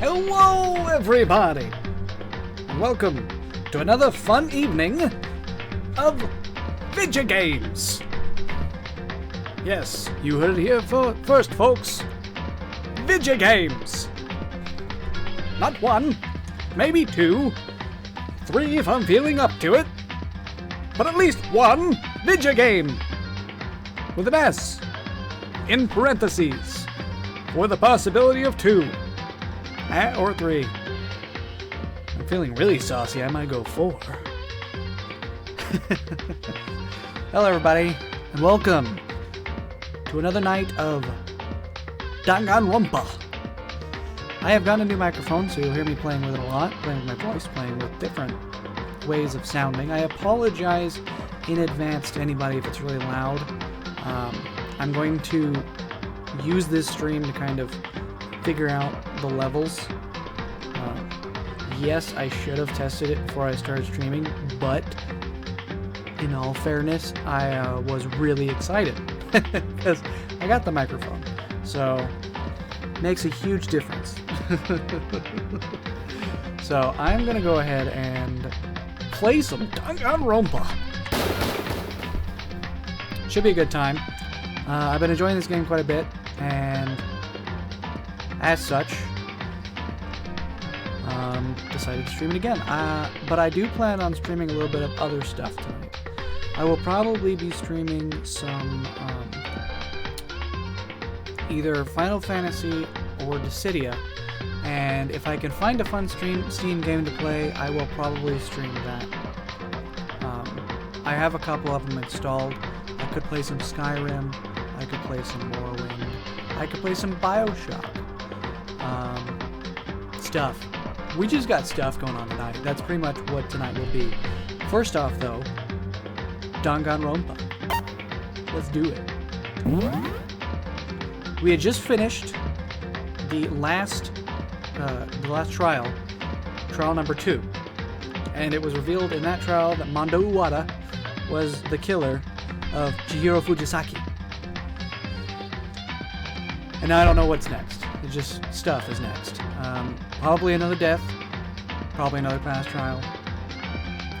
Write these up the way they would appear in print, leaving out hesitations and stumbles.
Hello, everybody, and welcome to another fun evening of video games. Yes, you heard it here first, folks. Video games. Not one, maybe two, three if I'm feeling up to it, but at least one video game with an S in parentheses for the possibility of two. Or three. I'm feeling really saucy. I might go 4. Hello, everybody, and welcome to another night of Danganronpa. I have gotten a new microphone, so you'll hear me playing with it a lot, playing with my voice, playing with different ways of sounding. I apologize in advance to anybody if it's really loud. I'm going to use this stream to kind of figure out the levels. Yes, I should have tested it before I started streaming, but in all fairness, I was really excited because I got the microphone, so it makes a huge difference. So I'm gonna go ahead and play some Danganronpa. Should be a good time. I've been enjoying this game quite a bit, and as such, decided to stream it again. But I do plan on streaming a little bit of other stuff tonight. I will probably be streaming some either Final Fantasy or Dissidia, and if I can find a fun Steam game to play, I will probably stream that. I have a couple of them installed. I could play some Skyrim, I could play some Morrowind, I could play some Bioshock. Stuff. We just got stuff going on tonight. That's pretty much what tonight will be. First off, though, Danganronpa. Let's do it. We had just finished the last trial number 2, and it was revealed in that trial that Mondo Uwada was the killer of Chihiro Fujisaki. And now I don't know what's next. It's just stuff is next. Probably another death, probably another past trial,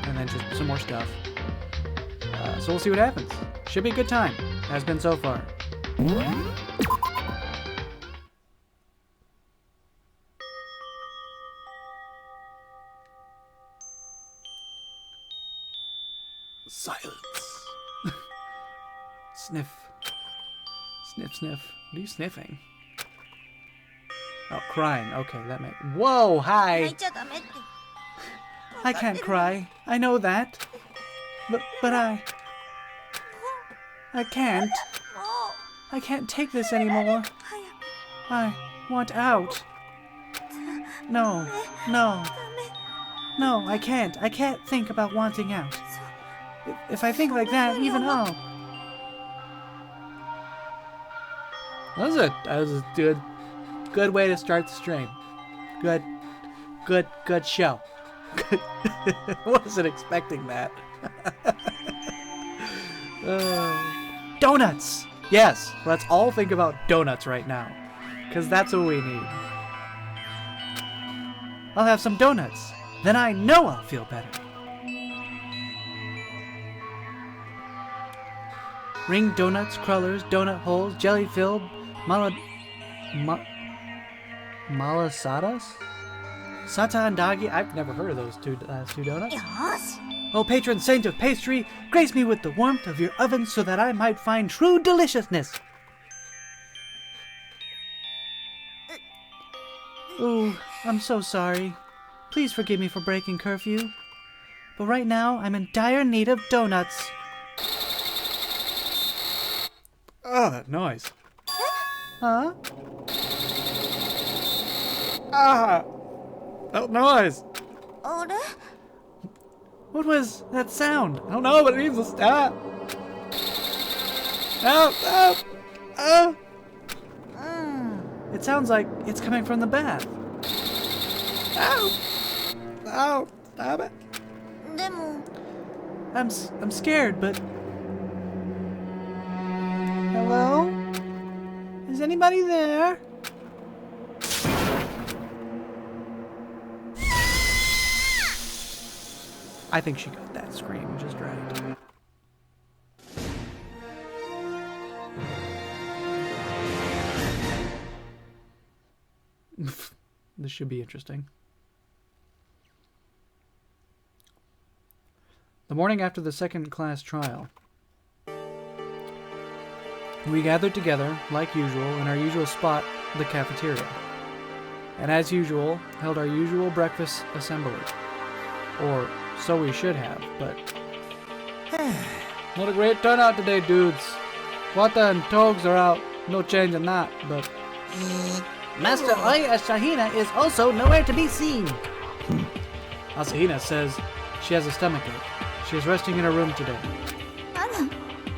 and then just some more stuff. So we'll see what happens. Should be a good time. Has been so far. Silence. Sniff. Sniff, sniff. What are you sniffing? Oh, crying. Okay, that makes... Whoa, hi! I can't cry. I know that. But I can't. I can't take this anymore. I want out. No, no. No, I can't. I can't think about wanting out. If I think like that, even I'll... That was a good way to start the stream. Good show. Wasn't expecting that. Donuts! Yes, let's all think about donuts right now, because that's what we need. I'll have some donuts. Then I know I'll feel better. Ring donuts, crullers, donut holes, jelly-filled, malasadas? Sata and Dagi? I've never heard of those two donuts. Yes. Oh, patron saint of pastry, grace me with the warmth of your oven so that I might find true deliciousness. Ooh, I'm so sorry. Please forgive me for breaking curfew. But right now, I'm in dire need of donuts. Oh, that noise. Huh? Ah! That noise! What was that sound? I don't know, but it needs to stop. Help! Help! It sounds like it's coming from the bath. Ow! Ow! Stop it! I'm scared, but... Hello? Is anybody there? I think she got that scream just right. This should be interesting. The morning after the second class trial, we gathered together, like usual, in our usual spot, the cafeteria, and as usual, held our usual breakfast assembly. Or so we should have, but... What a great turnout today, dudes. Wata and Togs are out, no change in that, but... Master Oi Asahina is also nowhere to be seen. Asahina says she has a stomachache. She is resting in her room today.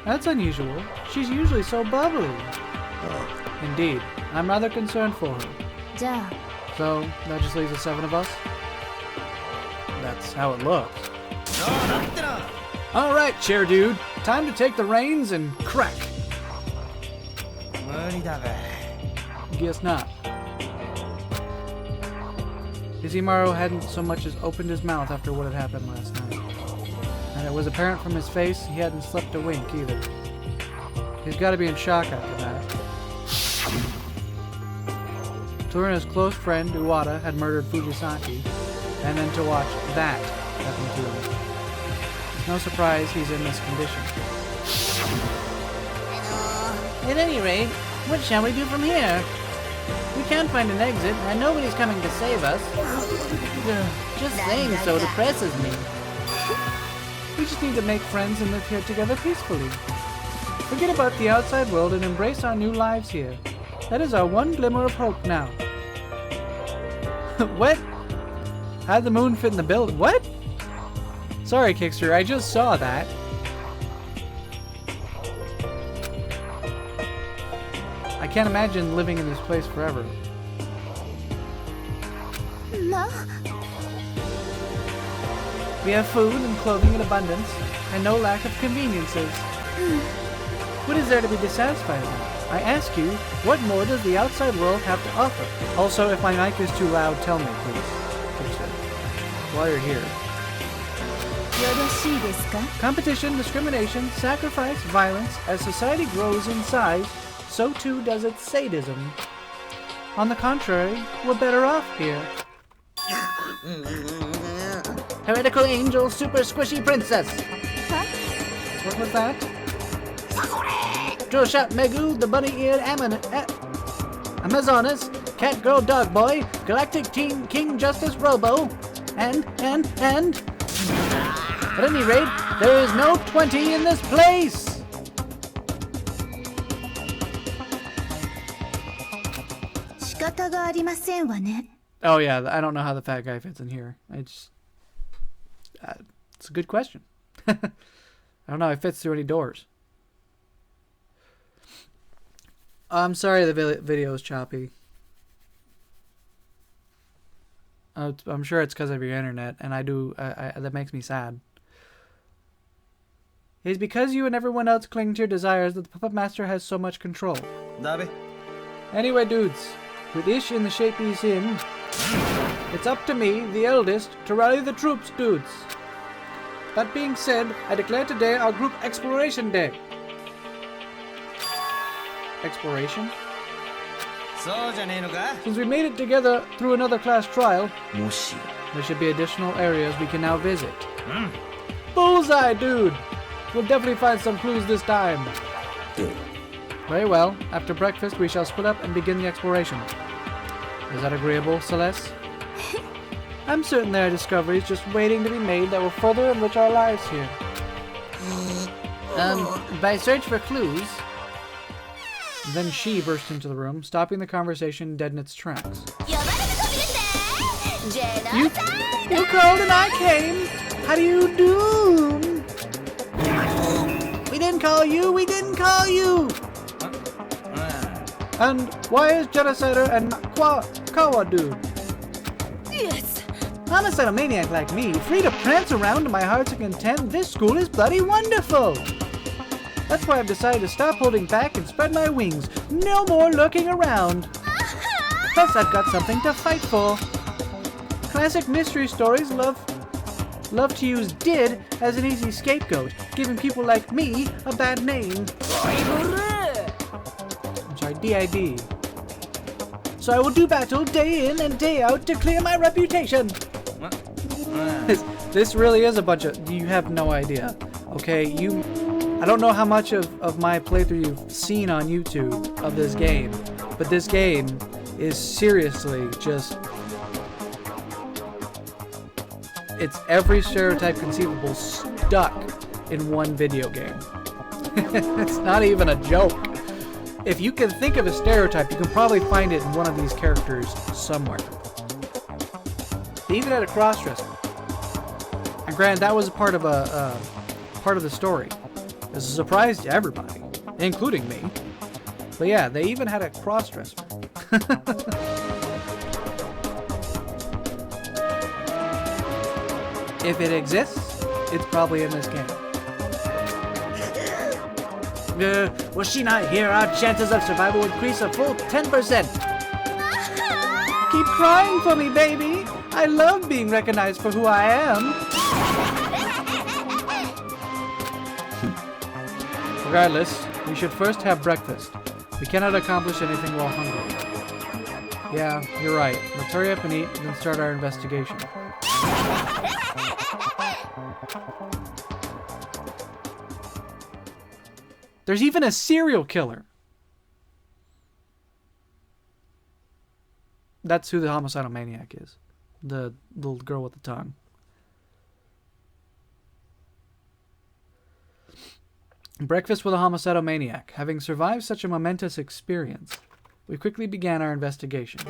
That's unusual. She's usually so bubbly. Indeed. I'm rather concerned for her. So, that just leaves the 7 of us? That's how it looks. Alright, chair dude. Time to take the reins and crack. Guess not. Ishimaru hadn't so much as opened his mouth after what had happened last night. And it was apparent from his face he hadn't slept a wink either. He's got to be in shock after that. To learn his close friend Uwata had murdered Fujisaki, and then to watch that happen to him. It's no surprise he's in this condition. At any rate, what shall we do from here? We can't find an exit, and nobody's coming to save us. Just saying so depresses me. We just need to make friends and live here together peacefully. Forget about the outside world and embrace our new lives here. That is our one glimmer of hope now. What? How'd the moon fit in the building? What? Sorry, Kickster, I just saw that. I can't imagine living in this place forever. We have food and clothing in abundance, and no lack of conveniences. What is there to be dissatisfied about? I ask you, what more does the outside world have to offer? Also, if my mic is too loud, tell me, please. While you're here. Competition, discrimination, sacrifice, violence. As society grows in size, so too does its sadism. On the contrary, we're better off here. Heretical angel, super squishy princess. What was that? Droshat Megu, the bunny-eared Amazonas, cat girl dog boy, galactic teen king justice robo, and. At any rate, there is no 20 in this place! Oh yeah, I don't know how the fat guy fits in here. It's a good question. I don't know how he fits through any doors. I'm sorry the video is choppy. I'm sure it's because of your internet, and that makes me sad. It is because you and everyone else cling to your desires that the Puppet Master has so much control. Anyway, dudes, with Ish in the shape he's in, it's up to me, the eldest, to rally the troops, dudes. That being said, I declare today our group exploration day. Exploration? Since we made it together through another class trial, there should be additional areas we can now visit. Bullseye, dude! We'll definitely find some clues this time. Very well. After breakfast, we shall split up and begin the exploration. Is that agreeable, Celeste? I'm certain there are discoveries just waiting to be made that will further enrich our lives here. By search for clues... Then she burst into the room, stopping the conversation dead in its tracks. You called and I came! How do you do? We didn't call you! We didn't call you! And why is Genocider and Kawa dude? Yes! I'm a settlemaniac like me, free to prance around to my heart's content. This school is bloody wonderful! That's why I've decided to stop holding back and spread my wings. No more lurking around. Plus, I've got something to fight for. Classic mystery stories love love to use did as an easy scapegoat, giving people like me a bad name. I'm sorry, DID. So I will do battle day in and day out to clear my reputation. This really is a bunch of... You have no idea. Okay, I don't know how much of my playthrough you've seen on YouTube of this game, but this game is seriously just... It's every stereotype conceivable stuck in one video game. It's not even a joke. If you can think of a stereotype, you can probably find it in one of these characters somewhere. They even had a cross-dresser. And granted, that was a part of the story. It was a surprise to everybody, including me. But yeah, they even had a cross-dresser. If it exists, it's probably in this game. Was she not here? Our chances of survival increase a full 10%. Keep crying for me, baby. I love being recognized for who I am. Regardless, we should first have breakfast. We cannot accomplish anything while hungry. Yeah, you're right. Let's hurry up and eat and then start our investigation. There's even a serial killer. That's who the homicidal maniac is. The little girl with the tongue. Breakfast with a homicidal maniac. Having survived such a momentous experience, we quickly began our investigation.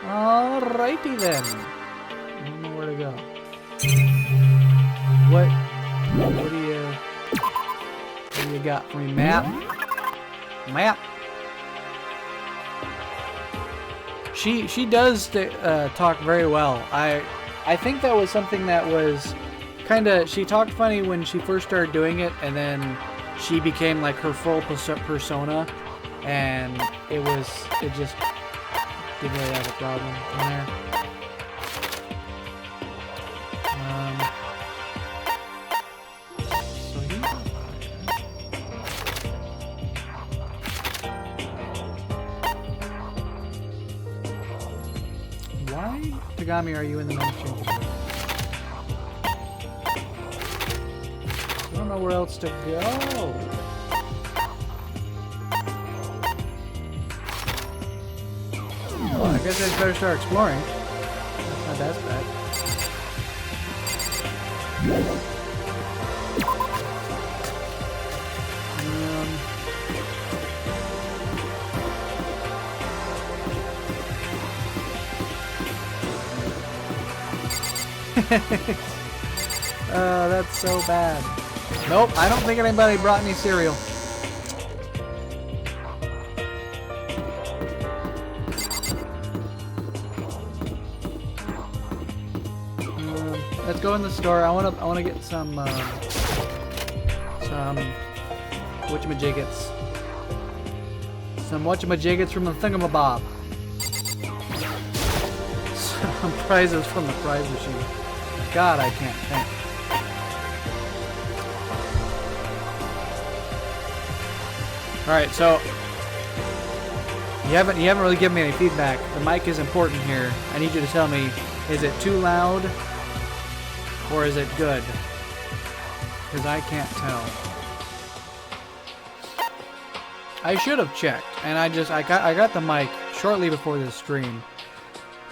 Alrighty then. I don't know where to go. What do you got for me, map? Map. She does talk very well. I think that was something that was kind of... She talked funny when she first started doing it, and then she became like her full persona, and it just didn't really have a problem from there. So he's on fire. Why, Tagami, are you in the men's changing room? I don't know where else to go. Well, I guess I better start exploring. That's not that bad. Oh, that's so bad. Nope, I don't think anybody brought any cereal. Let's go in the store. I wanna get some whatchamajiggets. Some whatchamajiggets from the thingamabob. Some prizes from the prize machine. God, I can't think. All right, so you haven't really given me any feedback. The mic is important here. I need you to tell me: is it too loud, or is it good? Because I can't tell. I should have checked, and I got the mic shortly before this stream,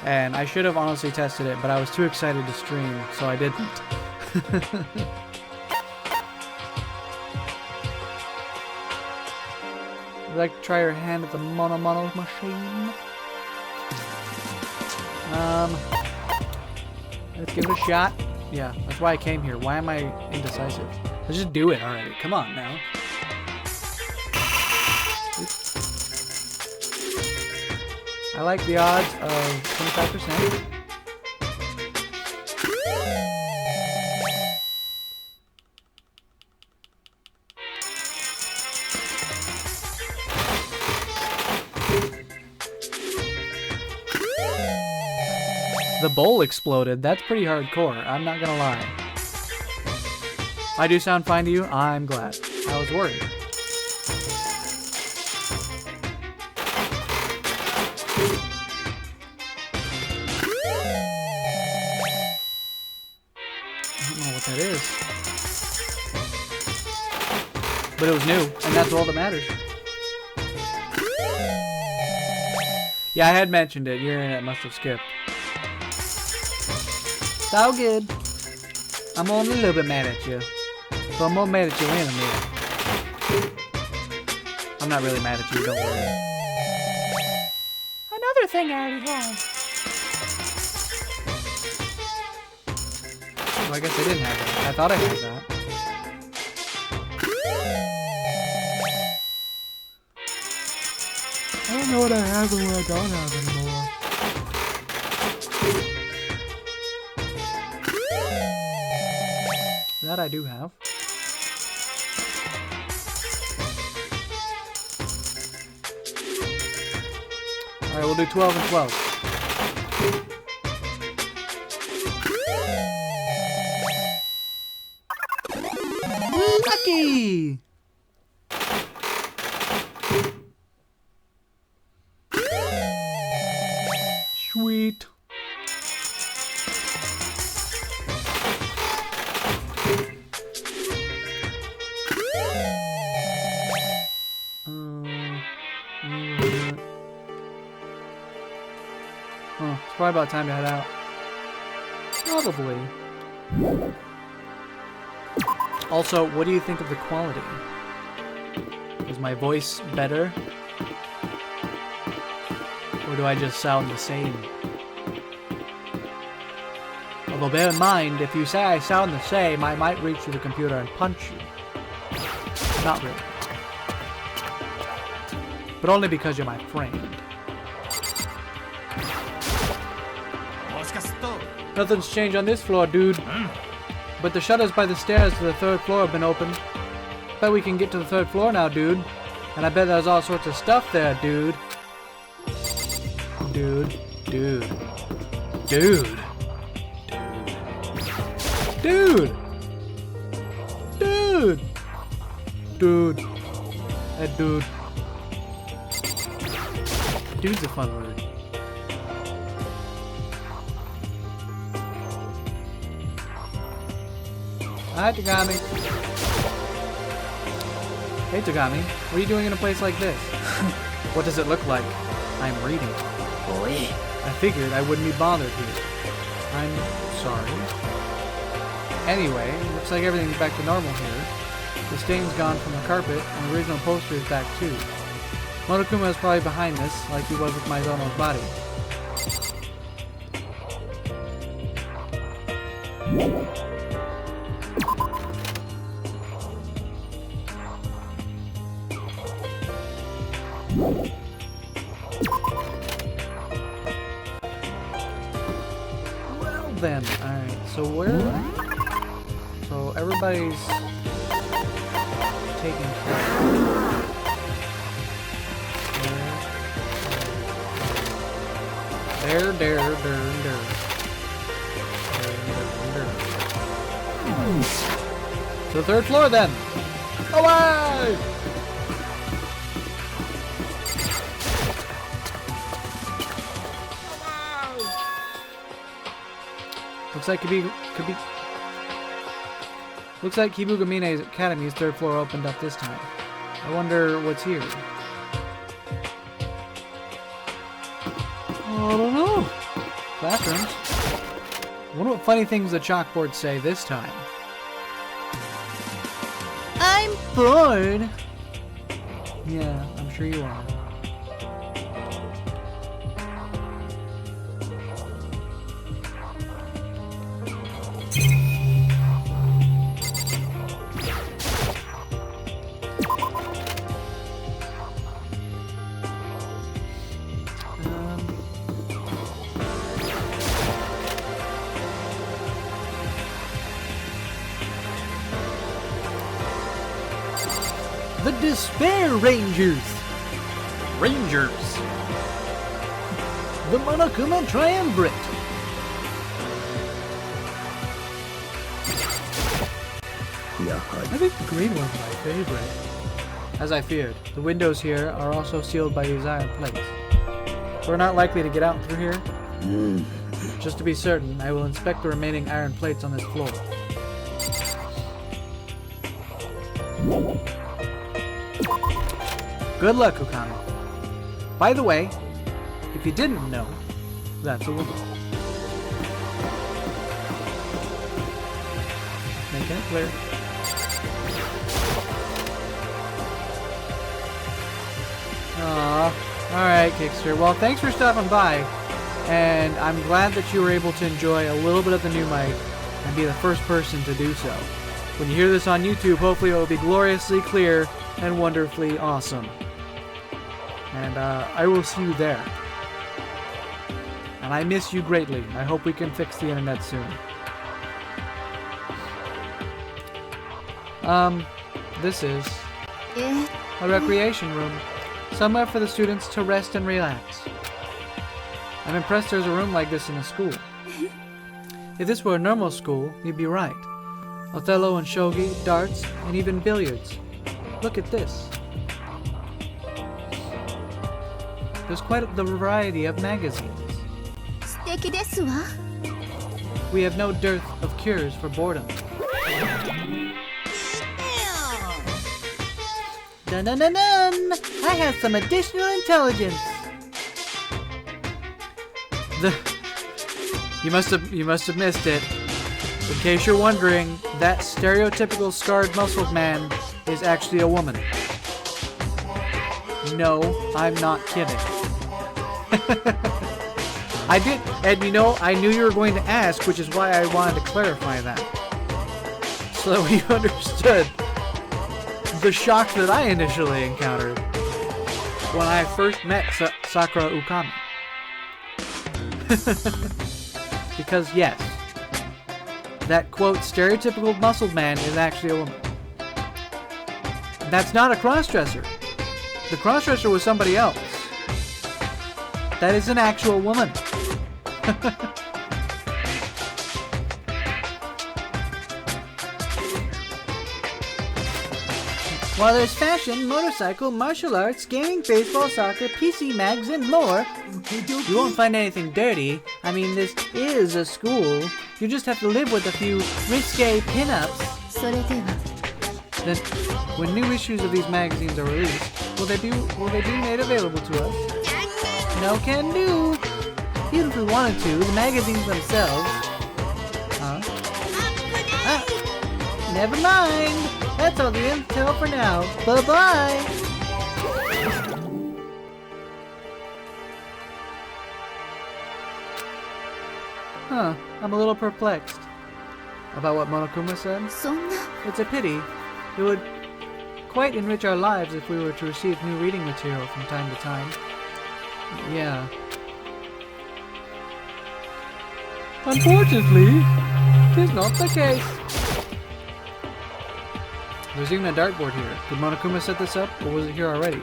and I should have honestly tested it, but I was too excited to stream, so I didn't. Would you like to try your hand at the mono machine? Let's give it a shot. Yeah, that's why I came here. Why am I indecisive? Let's just do it already. Come on now. I like the odds of 25%. The bowl exploded. That's pretty hardcore. I'm not gonna lie. I do sound fine to you. I'm glad. I was worried. I don't know what that is. But it was new, and that's all that matters. Yeah, I had mentioned it. Your internet must have skipped. It's all good. I'm only a little bit mad at you. So I'm more mad at you in a minute. I'm not really mad at you, don't worry. Another thing I already have. Well, I guess I didn't have that. I thought I had that. I don't know what I have and what I don't have anymore. That I do have. Alright, we'll do 12 and 12. Lucky! Sweet. It's probably about time to head out. Probably. Also, what do you think of the quality? Is my voice better? Or do I just sound the same? Although bear in mind, if you say I sound the same, I might reach through the computer and punch you. Not really. But only because you're my friend. Nothing's changed on this floor, dude. But the shutters by the stairs to the 3rd floor have been opened. Bet we can get to the 3rd floor now, dude. And I bet there's all sorts of stuff there, dude. Dude. Dude. Dude. Dude. Dude. Dude. That dude. Dude's a fun word. Hi, Tagami. Hey, Tagami. What are you doing in a place like this? What does it look like? I'm reading. Boy. I figured I wouldn't be bothered here. I'm sorry. Anyway, looks like everything's back to normal here. The stain's gone from the carpet, and the original poster is back too. Monokuma is probably behind this, like he was with Maizono's body. Well then, alright, so so everybody's taking care of. There. To the 3rd floor then! Away! Looks like Kibugamine's Academy's 3rd floor opened up this time. I wonder what's here. I don't know. Classrooms. I wonder what funny things the chalkboards say this time. I'm bored. Yeah, I'm sure you are. The Despair Rangers! Rangers! The Monokuma Triumvirate! I think the green one's my favorite. As I feared, the windows here are also sealed by these iron plates. We're not likely to get out through here. Just to be certain, I will inspect the remaining iron plates on this floor. Good luck, Ukami. By the way, if you didn't know, that's a woman. Making it clear. Aww. Alright, Kickster. Well, thanks for stopping by. And I'm glad that you were able to enjoy a little bit of the new mic and be the first person to do so. When you hear this on YouTube, hopefully it will be gloriously clear and wonderfully awesome. And I will see you there. And I miss you greatly. I hope we can fix the internet soon. This is a recreation room. Somewhere for the students to rest and relax. I'm impressed there's a room like this in a school. If this were a normal school, you'd be right. Othello and shogi, darts, and even billiards. Look at this. There's quite the variety of magazines. We have no dearth of cures for boredom. Dun dun dun dun! I have some additional intelligence. You must have missed it. In case you're wondering, that stereotypical scarred muscled man is actually a woman. No, I'm not kidding. I did, and you know, I knew you were going to ask, which is why I wanted to clarify that. So that we understood the shock that I initially encountered when I first met Sakura Ukami. Because yes, that quote, stereotypical muscled man is actually a woman. That's not a crossdresser. The crossdresser was somebody else. That is an actual woman. While there's fashion, motorcycle, martial arts, gaming, baseball, soccer, PC mags, and more, you won't find anything dirty. I mean, this is a school. You just have to live with a few risque pin-ups. Then, when new issues of these magazines are released, will they be made available to us? No can do. Even if we wanted to, the magazines themselves. Never mind. That's all the intel for now. Bye-bye. Huh, I'm a little perplexed about what Monokuma said. It's a pity. It would quite enrich our lives if we were to receive new reading material from time to time. Yeah. Unfortunately, it is not the case. There's even a dartboard here. Did Monokuma set this up, or was it here already?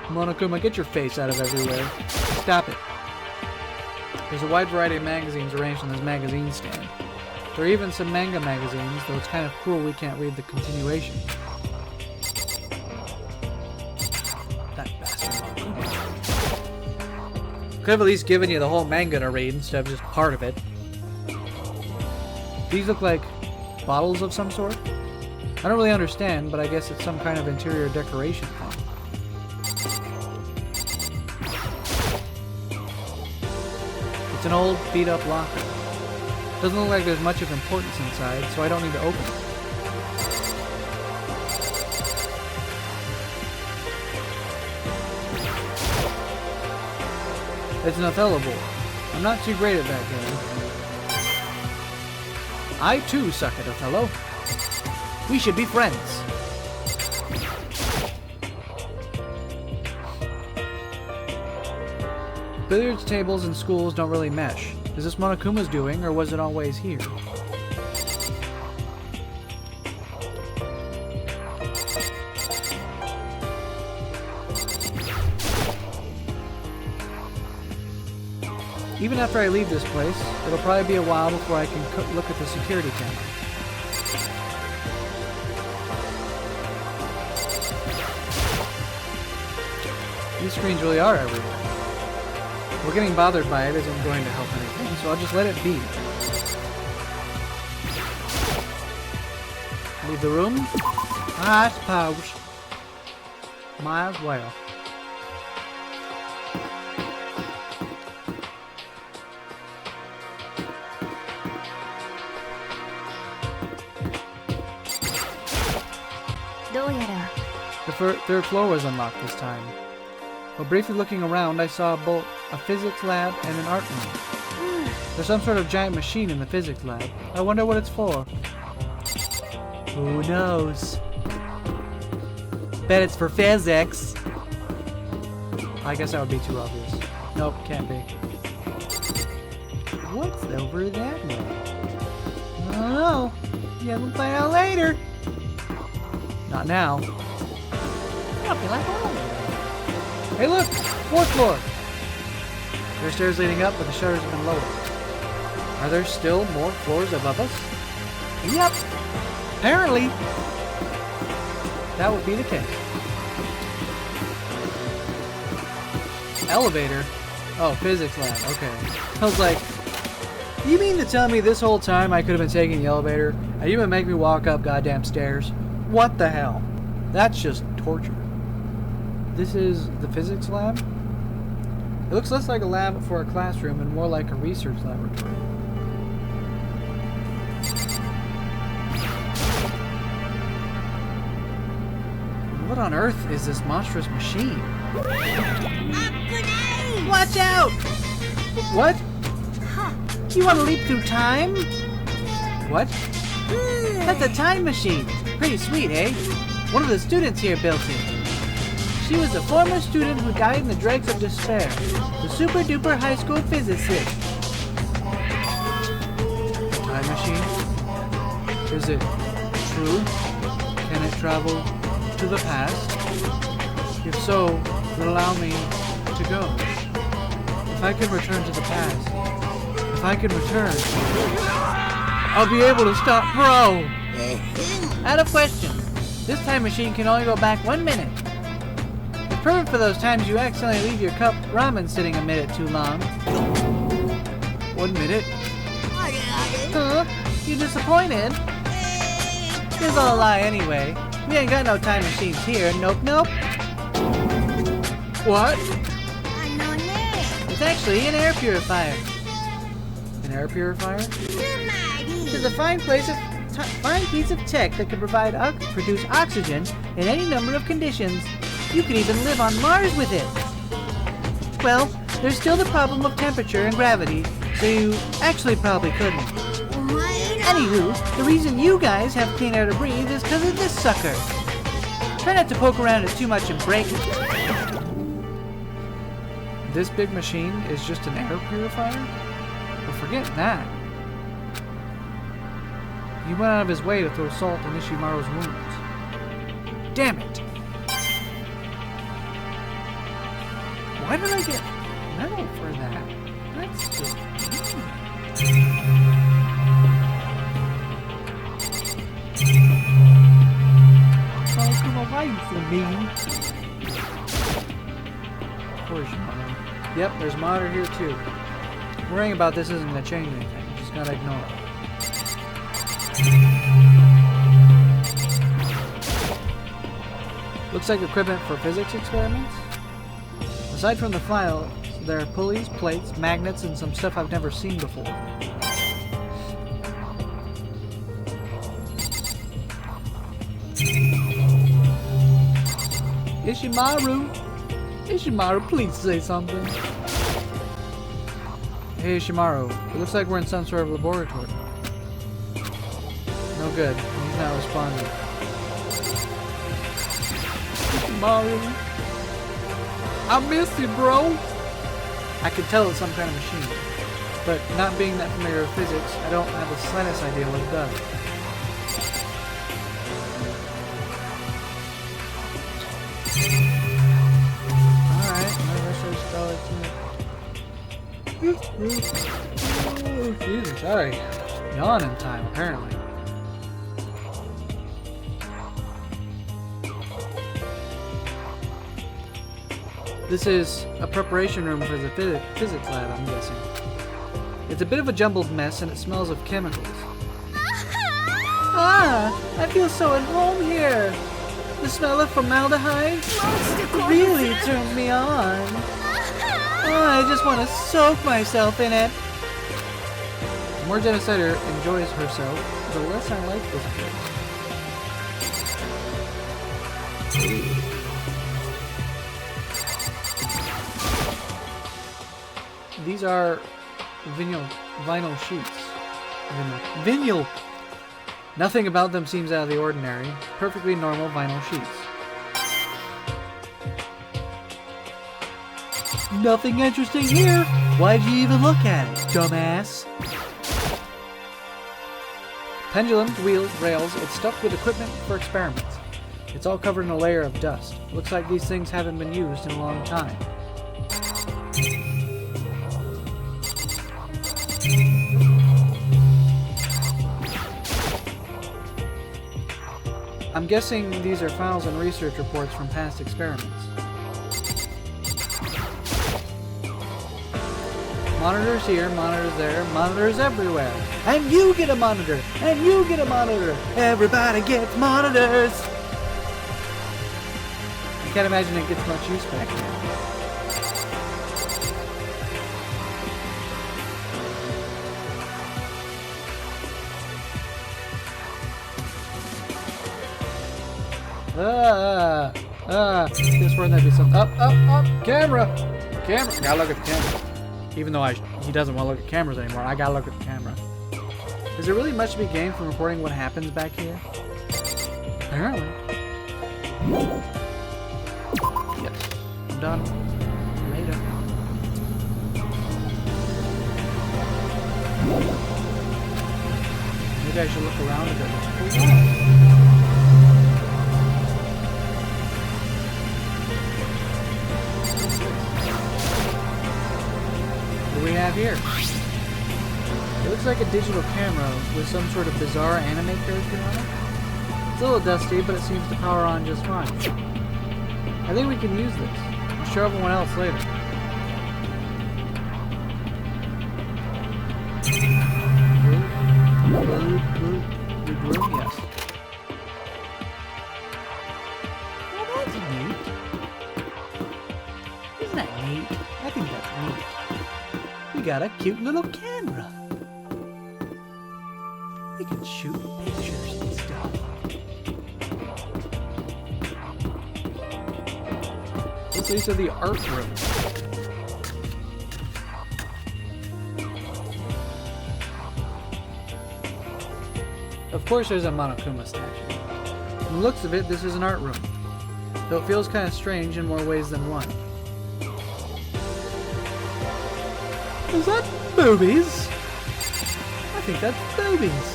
Monokuma, get your face out of everywhere. Stop it. There's a wide variety of magazines arranged on this magazine stand. There are even some manga magazines, though it's kind of cruel we can't read the continuation. That bastard Monokuma. Could have at least given you the whole manga to read instead of just part of it. These look like bottles of some sort. I don't really understand, but I guess it's some kind of interior decoration thing. It's an old, beat-up locker. Doesn't look like there's much of importance inside, so I don't need to open it. It's an Othello board. I'm not too great at that game. I too suck at Othello. We should be friends. Billiards tables in schools don't really mesh. Is this Monokuma's doing, or was it always here? Even after I leave this place, it'll probably be a while before I can look at the security camera. These screens really are everywhere. Well, getting bothered by it isn't going to help anything, so I'll just let it be. Leave the room? I suppose. Might as well. The third floor was unlocked this time. While briefly looking around, I saw both a physics lab and an art room. There's some sort of giant machine in the physics lab. I wonder what it's for. Who knows? Bet it's for physics. I guess that would be too obvious. Nope, can't be. What's over that way? I don't know. Yeah, we'll find out later. Not now. Hey look! 4th floor! There are stairs leading up, but the shutters have been lowered. Are there still more floors above us? Yep! Apparently! That would be the case. Elevator? Oh, physics lab. Okay. I was like, you mean to tell me this whole time I could have been taking the elevator, and you would make me walk up goddamn stairs? What the hell? That's just torture. This is the physics lab? It looks less like a lab for a classroom and more like a research laboratory. What on earth is this monstrous machine? Watch out! What? You want to leap through time? What? That's a time machine. Pretty sweet, eh? One of the students here built it. She was a former student who died in the dregs of despair. The super duper high school physicist. Time machine? Is it true? Can it travel to the past? If so, then allow me to go. If I can return to the past, if I can return, I'll be able to stop Bro! Out of question. This time machine can only go back 1 minute. It's perfect for those times you accidentally leave your cup ramen sitting a minute too long. 1 minute? Huh? You disappointed? It's all a lie anyway. We ain't got no time machines here. Nope, nope. What? It's actually an air purifier. An air purifier? This is a fine piece of tech that can produce oxygen in any number of conditions. You could even live on Mars with it. Well, there's still the problem of temperature and gravity, so you actually probably couldn't. Anywho, the reason you guys have clean air to breathe is because of this sucker. Try not to poke around it too much and break it. This big machine is just an air purifier? But forget that. He went out of his way to throw salt in Ishimaru's wounds. Damn it! Why did I get medal for that? That's just oh, come away from me. Poor Ishimaru. Yep, there's Mater here too. Worrying about this isn't going to change anything. Just gotta ignore it. Looks like equipment for physics experiments. Aside from the file, there are pulleys, plates, magnets, and some stuff I've never seen before. Ishimaru! Ishimaru, please say something. Hey Ishimaru, it looks like we're in some sort of laboratory. No good. He's not responding. Ishimaru. I miss you, bro. I could tell it's some kind of machine. But not being that familiar with physics, I don't have the slightest idea what it does. Alright, I guess I just Oh, Jesus, sorry. Yawning time, apparently. This is a preparation room for the physics lab, I'm guessing. It's a bit of a jumbled mess and it smells of chemicals. Ah, I feel so at home here. The smell of formaldehyde really turned me on. Oh, I just want to soak myself in it. The more Genocider enjoys herself, the less I like this place. These are vinyl sheets. Vinyl! Nothing about them seems out of the ordinary. Perfectly normal vinyl sheets. Nothing interesting here! Why'd you even look at it, dumbass? Pendulums, wheels, rails, it's stuffed with equipment for experiments. It's all covered in a layer of dust. Looks like these things haven't been used in a long time. I'm guessing these are files and research reports from past experiments. Monitors here, monitors there, monitors everywhere. And you get a monitor! And you get a monitor! Everybody gets monitors! I can't imagine it gets much use back here. Guess where that'd be something. Up, camera! Camera! Gotta look at the camera. Even though he doesn't want to look at cameras anymore, I gotta look at the camera. Is there really much to be gained from reporting what happens back here? Apparently. Yes. I'm done. Later. Maybe I should look around a bit. What do we have here? It looks like a digital camera with some sort of bizarre anime character on it. It's a little dusty, but it seems to power on just fine. I think we can use this. I'll show everyone else later. Room? Yes. Well, that's neat. Isn't that neat? I think that's neat. We got a cute little camera. We can shoot pictures and stuff. This leads to the art room. Of course there's a Monokuma statue. From the looks of it, this is an art room. Though it feels kind of strange in more ways than one. Is that boobies? I think that's boobies.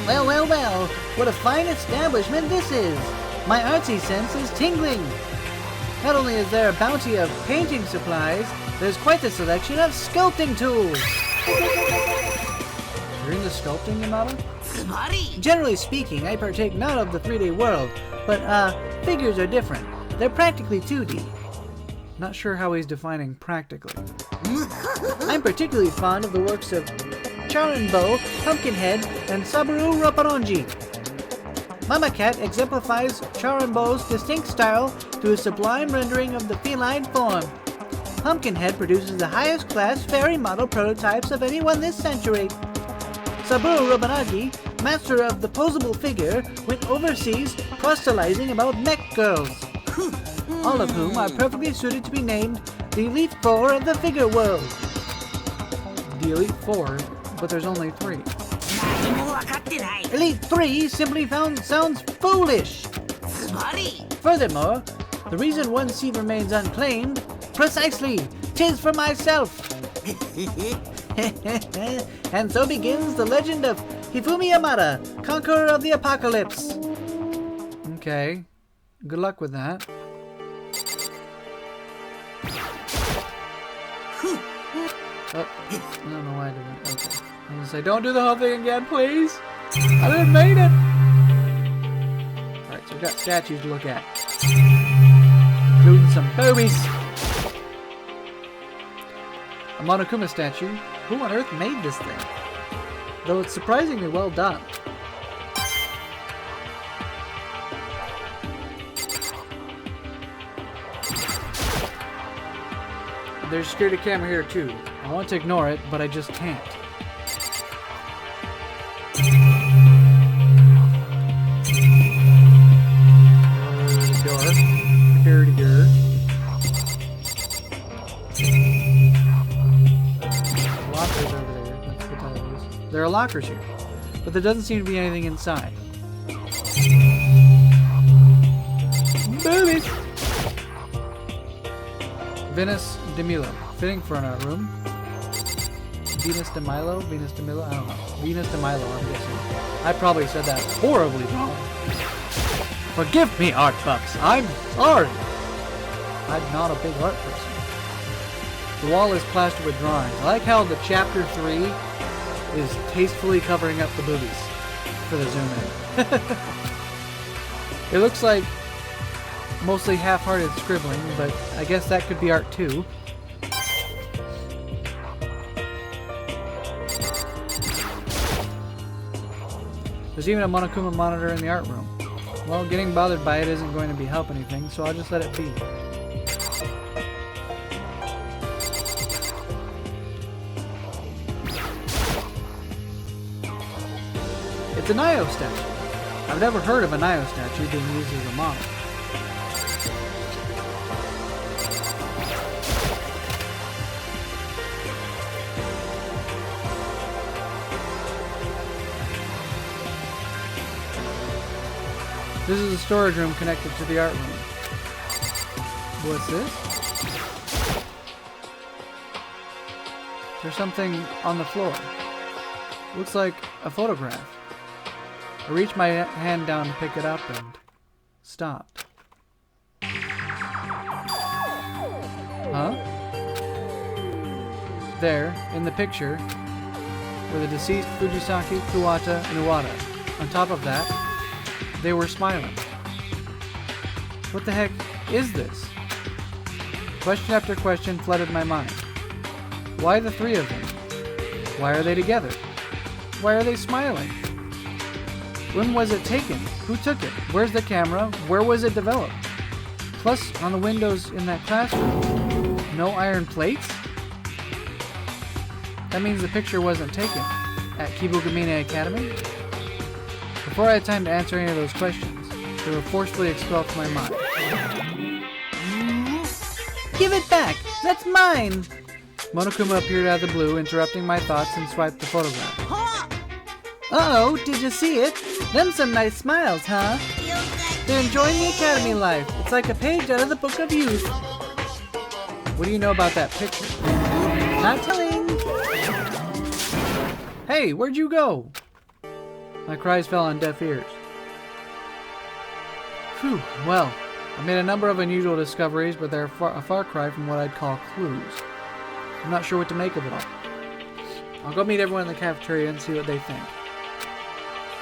Well, what a fine establishment this is. My artsy sense is tingling. Not only is there a bounty of painting supplies, there's quite a selection of sculpting tools. You're into sculpting, Yamada? Generally speaking, I partake not of the 3D world, but, figures are different. They're practically 2D. Not sure how he's defining practically. I'm particularly fond of the works of Charanbo, Pumpkinhead, and Saburo Roppongi. Mama Cat exemplifies Charanbo's distinct style through a sublime rendering of the feline form. Pumpkinhead produces the highest class fairy model prototypes of anyone this century. Saburo Roppongi, master of the posable figure, went overseas proselytizing about mech girls. All of whom are perfectly suited to be named the Elite Four of the figure world. The Elite Four, but there's only 3. Elite 3 simply sounds foolish. Furthermore, the reason one seat remains unclaimed, precisely, 'tis for myself. And so begins the legend of Hifumi Yamada, conqueror of the apocalypse. Okay, good luck with that. Oh, I don't know why I didn't. Okay. I'm gonna say, don't do the whole thing again, please. I didn't made it. Alright, so we've got statues to look at. Including some boobies. A Monokuma statue. Who on earth made this thing? Though it's surprisingly well done. There's a security camera here too. I want to ignore it, but I just can't. Lockers over there. That's what that is. There are lockers here, but there doesn't seem to be anything inside. Boobies! Venus de Milo. Fitting for an art room. Venus de Milo? Venus de Milo? I don't know. Venus de Milo, I'm guessing. I probably said that horribly wrong. Forgive me, art buffs. I'm sorry. I'm not a big art person. The wall is plastered with drawings. I like how the chapter 3 is tastefully covering up the boobies for the zoom in. It looks like mostly half-hearted scribbling, but I guess that could be art too. There's even a Monokuma monitor in the art room. Well, getting bothered by it isn't going to help anything, so I'll just let it be. It's a Nio statue. I've never heard of a Nio statue being used as a model. This is a storage room connected to the art room. What's this? There's something on the floor. Looks like a photograph. I reached my hand down to pick it up and stopped. Huh? There, in the picture, were the deceased Fujisaki, Kuwata, and Iwata. On top of that, they were smiling. What the heck is this? Question after question flooded my mind. Why the three of them? Why are they together? Why are they smiling? When was it taken? Who took it? Where's the camera? Where was it developed? Plus, on the windows in that classroom, no iron plates? That means the picture wasn't taken at Kibugamine Academy? Before I had time to answer any of those questions, they were forcefully expelled from my mind. Give it back! That's mine! Monokuma appeared out of the blue, interrupting my thoughts, and swiped the photograph. Uh-oh, did you see it? Them some nice smiles, huh? They're enjoying the academy life. It's like a page out of the Book of Youth. What do you know about that picture? Not telling! Hey, where'd you go? My cries fell on deaf ears. Phew, well, I made a number of unusual discoveries, but they're a far cry from what I'd call clues. I'm not sure what to make of it all. I'll go meet everyone in the cafeteria and see what they think.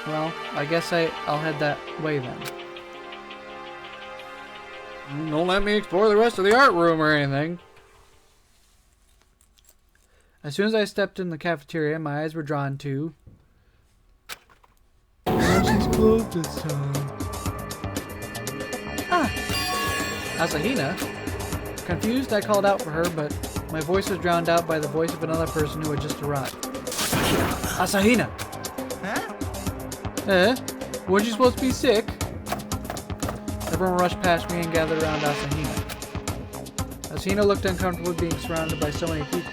Well, I guess I'll head that way then. Don't let me explore the rest of the art room or anything. As soon as I stepped in the cafeteria, my eyes were drawn to... She's closed this time. Ah! Asahina? Confused, I called out for her, but my voice was drowned out by the voice of another person who had just arrived. Asahina! Huh? Weren't you supposed to be sick? Everyone rushed past me and gathered around Asahina. Asahina looked uncomfortable being surrounded by so many people.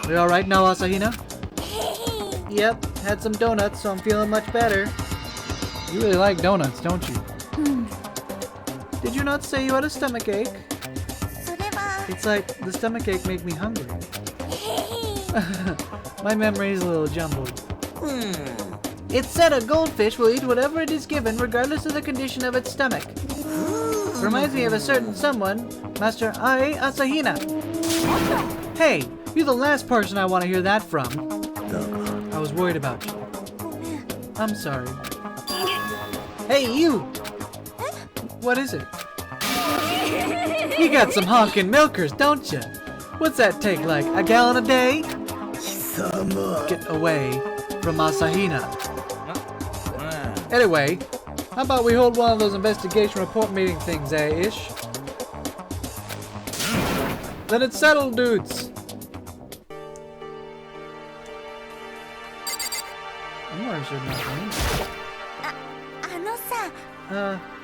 Are you alright now, Asahina? Yep, had some donuts, so I'm feeling much better. You really like donuts, don't you? Did you not say you had a stomach ache? It's like the stomach ache made me hungry. My memory is a little jumbled. It said a goldfish will eat whatever it is given, regardless of the condition of its stomach. Reminds me of a certain someone, Master Ai Asahina. Hey, You're the last person I want to hear that from. I was worried about you. I'm sorry. Hey, you! What is it? You got some honkin' milkers, don't you? What's that take, like a gallon a day? Get away from Asahina. Anyway, how about we hold one of those investigation report meeting things, Ish? Then it's settled, dudes.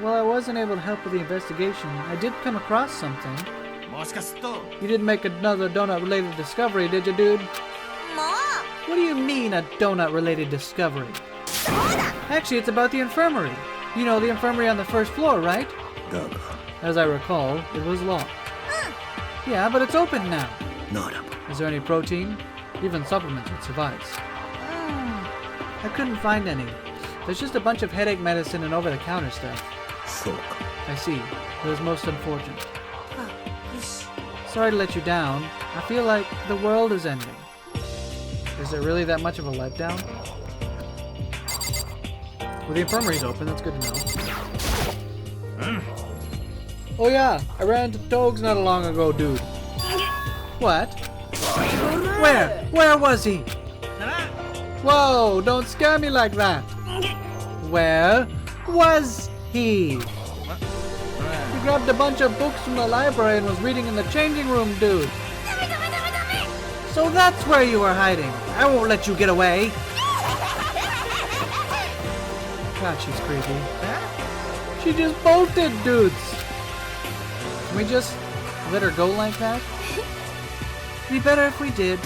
Well, I wasn't able to help with the investigation. I did come across something. You didn't make another donut-related discovery, did you, dude? What do you mean, a donut-related discovery? Actually, it's about the infirmary. You know, the infirmary on the first floor, right? As I recall, it was locked. Yeah, but it's open now. Is there any protein? Even supplements would suffice. I couldn't find any. There's just a bunch of headache medicine and over-the-counter stuff. I see. It was most unfortunate. Sorry to let you down. I feel like the world is ending. Is it really that much of a letdown? Well, the infirmary's open. That's good to know. Oh yeah, I ran into Togs not long ago, dude. What? Where? Where was he? Whoa, don't scare me like that. Where was he? He grabbed a bunch of books from the library and was reading in the changing room, dude. So that's where you were hiding. I won't let you get away. God, she's creepy. She just bolted, dudes. Can we just let her go like that? It'd be better if we did.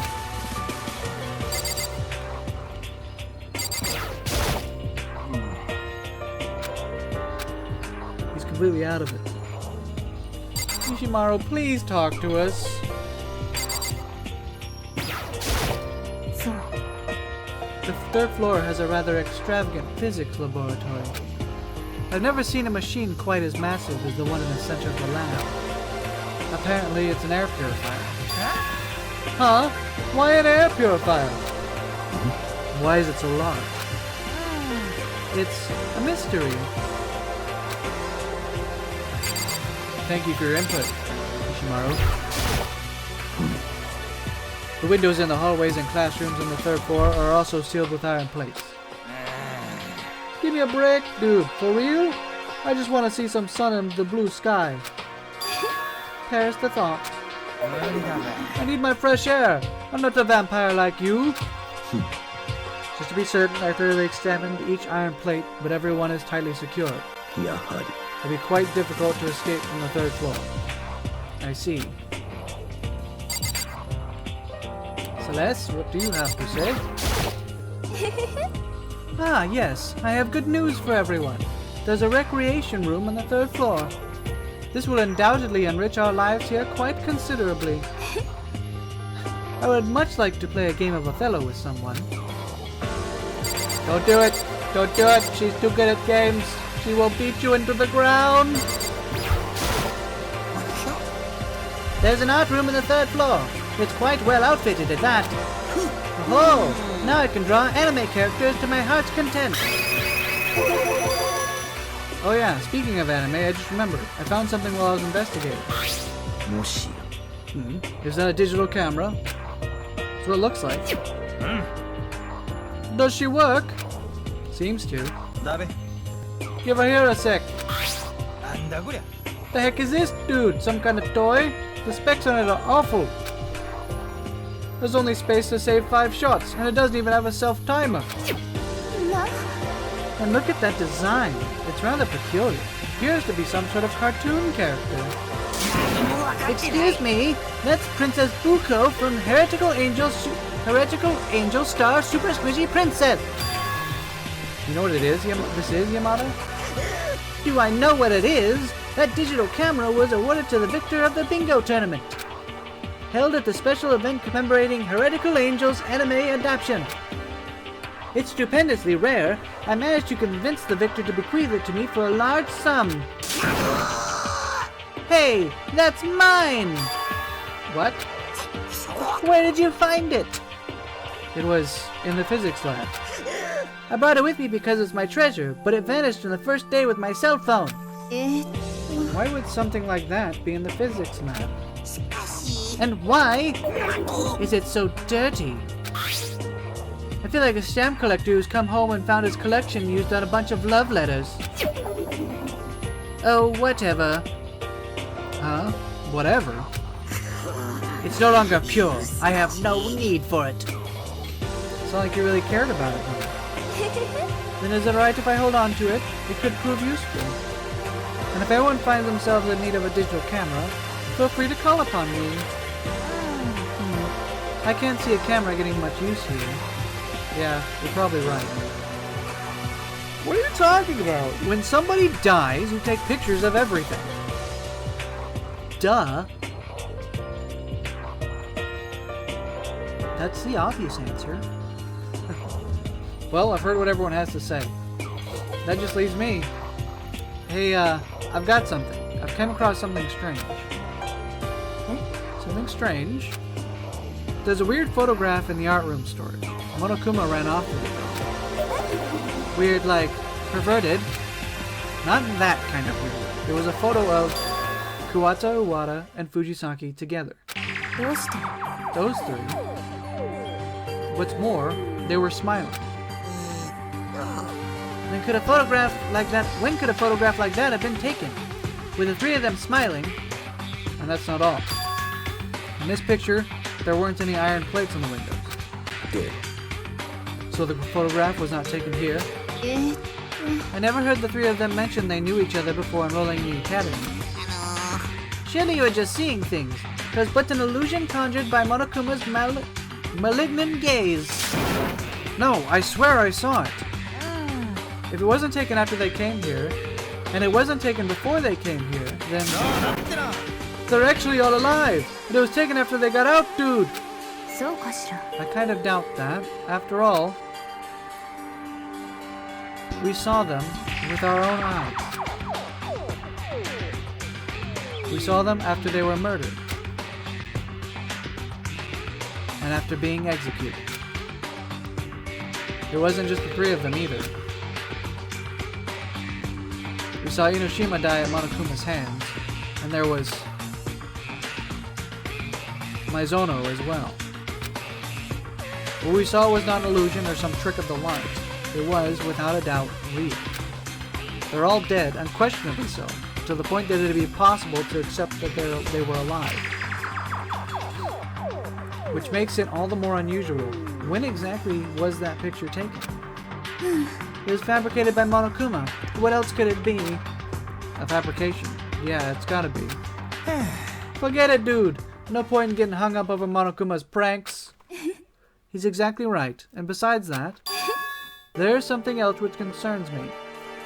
He's completely out of it. Ishimaru, please talk to us. The third floor has a rather extravagant physics laboratory. I've never seen a machine quite as massive as the one in the center of the lab. Apparently it's an air purifier. Huh? Why an air purifier? Why is it so large? It's a mystery. Thank you for your input, Ishimaru. The windows in the hallways and classrooms on the third floor are also sealed with iron plates. Give me a break, dude. For real? I just want to see some sun in the blue sky. Perish the thought. I need my fresh air. I'm not a vampire like you. Just to be certain, I thoroughly examined each iron plate, but everyone is tightly secured. It'll be quite difficult to escape from the third floor. I see. Celeste, what do you have to say? Ah, yes, I have good news for everyone. There's a recreation room on the third floor. This will undoubtedly enrich our lives here quite considerably. I would much like to play a game of Othello with someone. Don't do it! Don't do it! She's too good at games! She will beat you into the ground! There's an art room on the third floor. It's quite well outfitted at that. Oh, now I can draw anime characters to my heart's content. Oh yeah, speaking of anime, I just remembered. I found something while I was investigating. Is that a digital camera? That's what it looks like. Does she work? Seems to. Give her here a sec. The heck is this, dude? Some kind of toy? The specs on it are awful. There's only space to save 5 shots, and it doesn't even have a self-timer. And look at that design. It's rather peculiar. It appears to be some sort of cartoon character. Excuse me, that's Princess Buko from Heretical Angel Star Super Squishy Princess. You know what it is? This is Yamada? Do I know what it is? That digital camera was awarded to the victor of the bingo tournament, held at the special event commemorating Heretical Angel's anime adaptation. It's stupendously rare. I managed to convince the victor to bequeath it to me for a large sum. Hey, that's mine! What? Where did you find it? It was in the physics lab. I brought it with me because it's my treasure, but it vanished on the first day with my cell phone. Why would something like that be in the physics lab? And why is it so dirty? I feel like a stamp collector who's come home and found his collection used on a bunch of love letters. Oh, whatever. Huh? Whatever? It's no longer pure. I have no need for it. It's not like you really cared about it, though. Then is it alright if I hold on to it? It could prove useful. And if anyone finds themselves in need of a digital camera, feel free to call upon me. I can't see a camera getting much use here. Yeah, you're probably right. What are you talking about? When somebody dies, you take pictures of everything. Duh. That's the obvious answer. Well, I've heard what everyone has to say. That just leaves me. Hey, I've got something. I've come across something strange. Something strange? There's a weird photograph in the art room storage. Monokuma ran off with it. Weird, like, perverted. Not that kind of weird. There was a photo of Kuwata Uwata and Fujisaki together. Those three. What's more, they were smiling. When could a photograph like that have been taken? With the three of them smiling. And that's not all. In this picture, there weren't any iron plates on the windows. Good. So the photograph was not taken here. I never heard the three of them mention they knew each other before enrolling in the academy. Surely you are just seeing things. It but an illusion conjured by Monokuma's malignant gaze. No, I swear I saw it. If it wasn't taken after they came here, and it wasn't taken before they came here, then they're actually all alive. And it was taken after they got out, dude. I kind of doubt that. After all, we saw them with our own eyes. We saw them after they were murdered. And after being executed. It wasn't just the three of them either. We saw Inoshima die at Monokuma's hands, and there was Maizono as well. What we saw was not an illusion or some trick of the light. It was, without a doubt, real. They're all dead, unquestionably so, to the point that it would be possible to accept that they were alive. Which makes it all the more unusual. When exactly was that picture taken? It was fabricated by Monokuma. What else could it be? A fabrication. Yeah, it's gotta be. Forget it, dude. No point in getting hung up over Monokuma's pranks. He's exactly right. And besides that, there's something else which concerns me.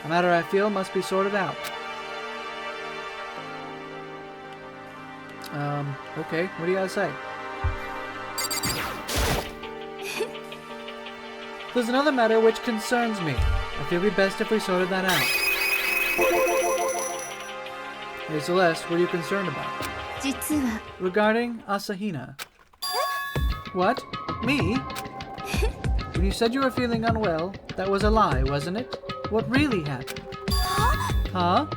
A matter I feel must be sorted out. Okay. What do you gotta say? There's another matter which concerns me. I feel it'd be best if we sorted that out. Hey Celeste, what are you concerned about? Regarding Asahina. What? Me? When you said you were feeling unwell, that was a lie, wasn't it? What really happened? Huh?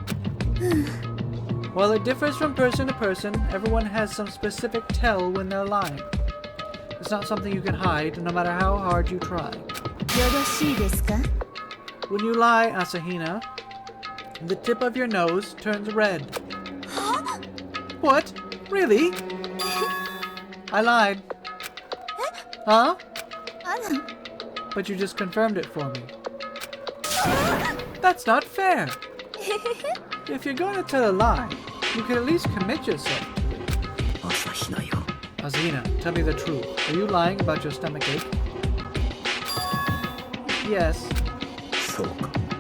While it differs from person to person, everyone has some specific tell when they're lying. It's not something you can hide, no matter how hard you try. When you lie, Asahina, the tip of your nose turns red. What? Really? I lied. Huh? But you just confirmed it for me. That's not fair. If you're going to tell a lie, you can at least commit yourself. Asahina, tell me the truth. Are you lying about your stomach ache? Yes.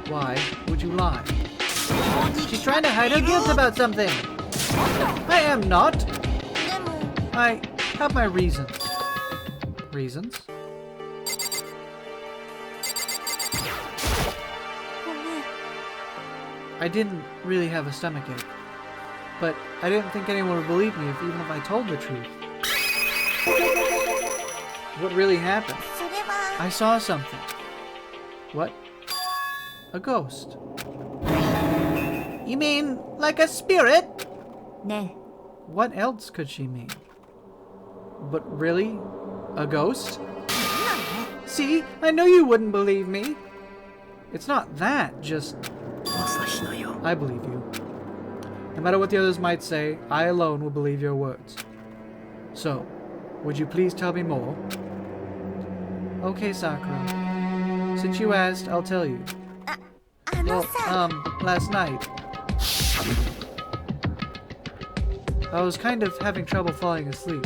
Why would you lie? She's trying to hide her guilt about something. I am not. I have my reasons. Reasons? I didn't really have a stomachache, but I didn't think anyone would believe me even if I told the truth. What really happened? それは I saw something. What? A ghost. You mean like a spirit? ね What else could she mean? But really? A ghost? See, I knew you wouldn't believe me. It's not that, just... I believe you. No matter what the others might say, I alone will believe your words. So, would you please tell me more? Okay, Sakura. Since you asked, I'll tell you. あの Well, さ last night. I was kind of having trouble falling asleep.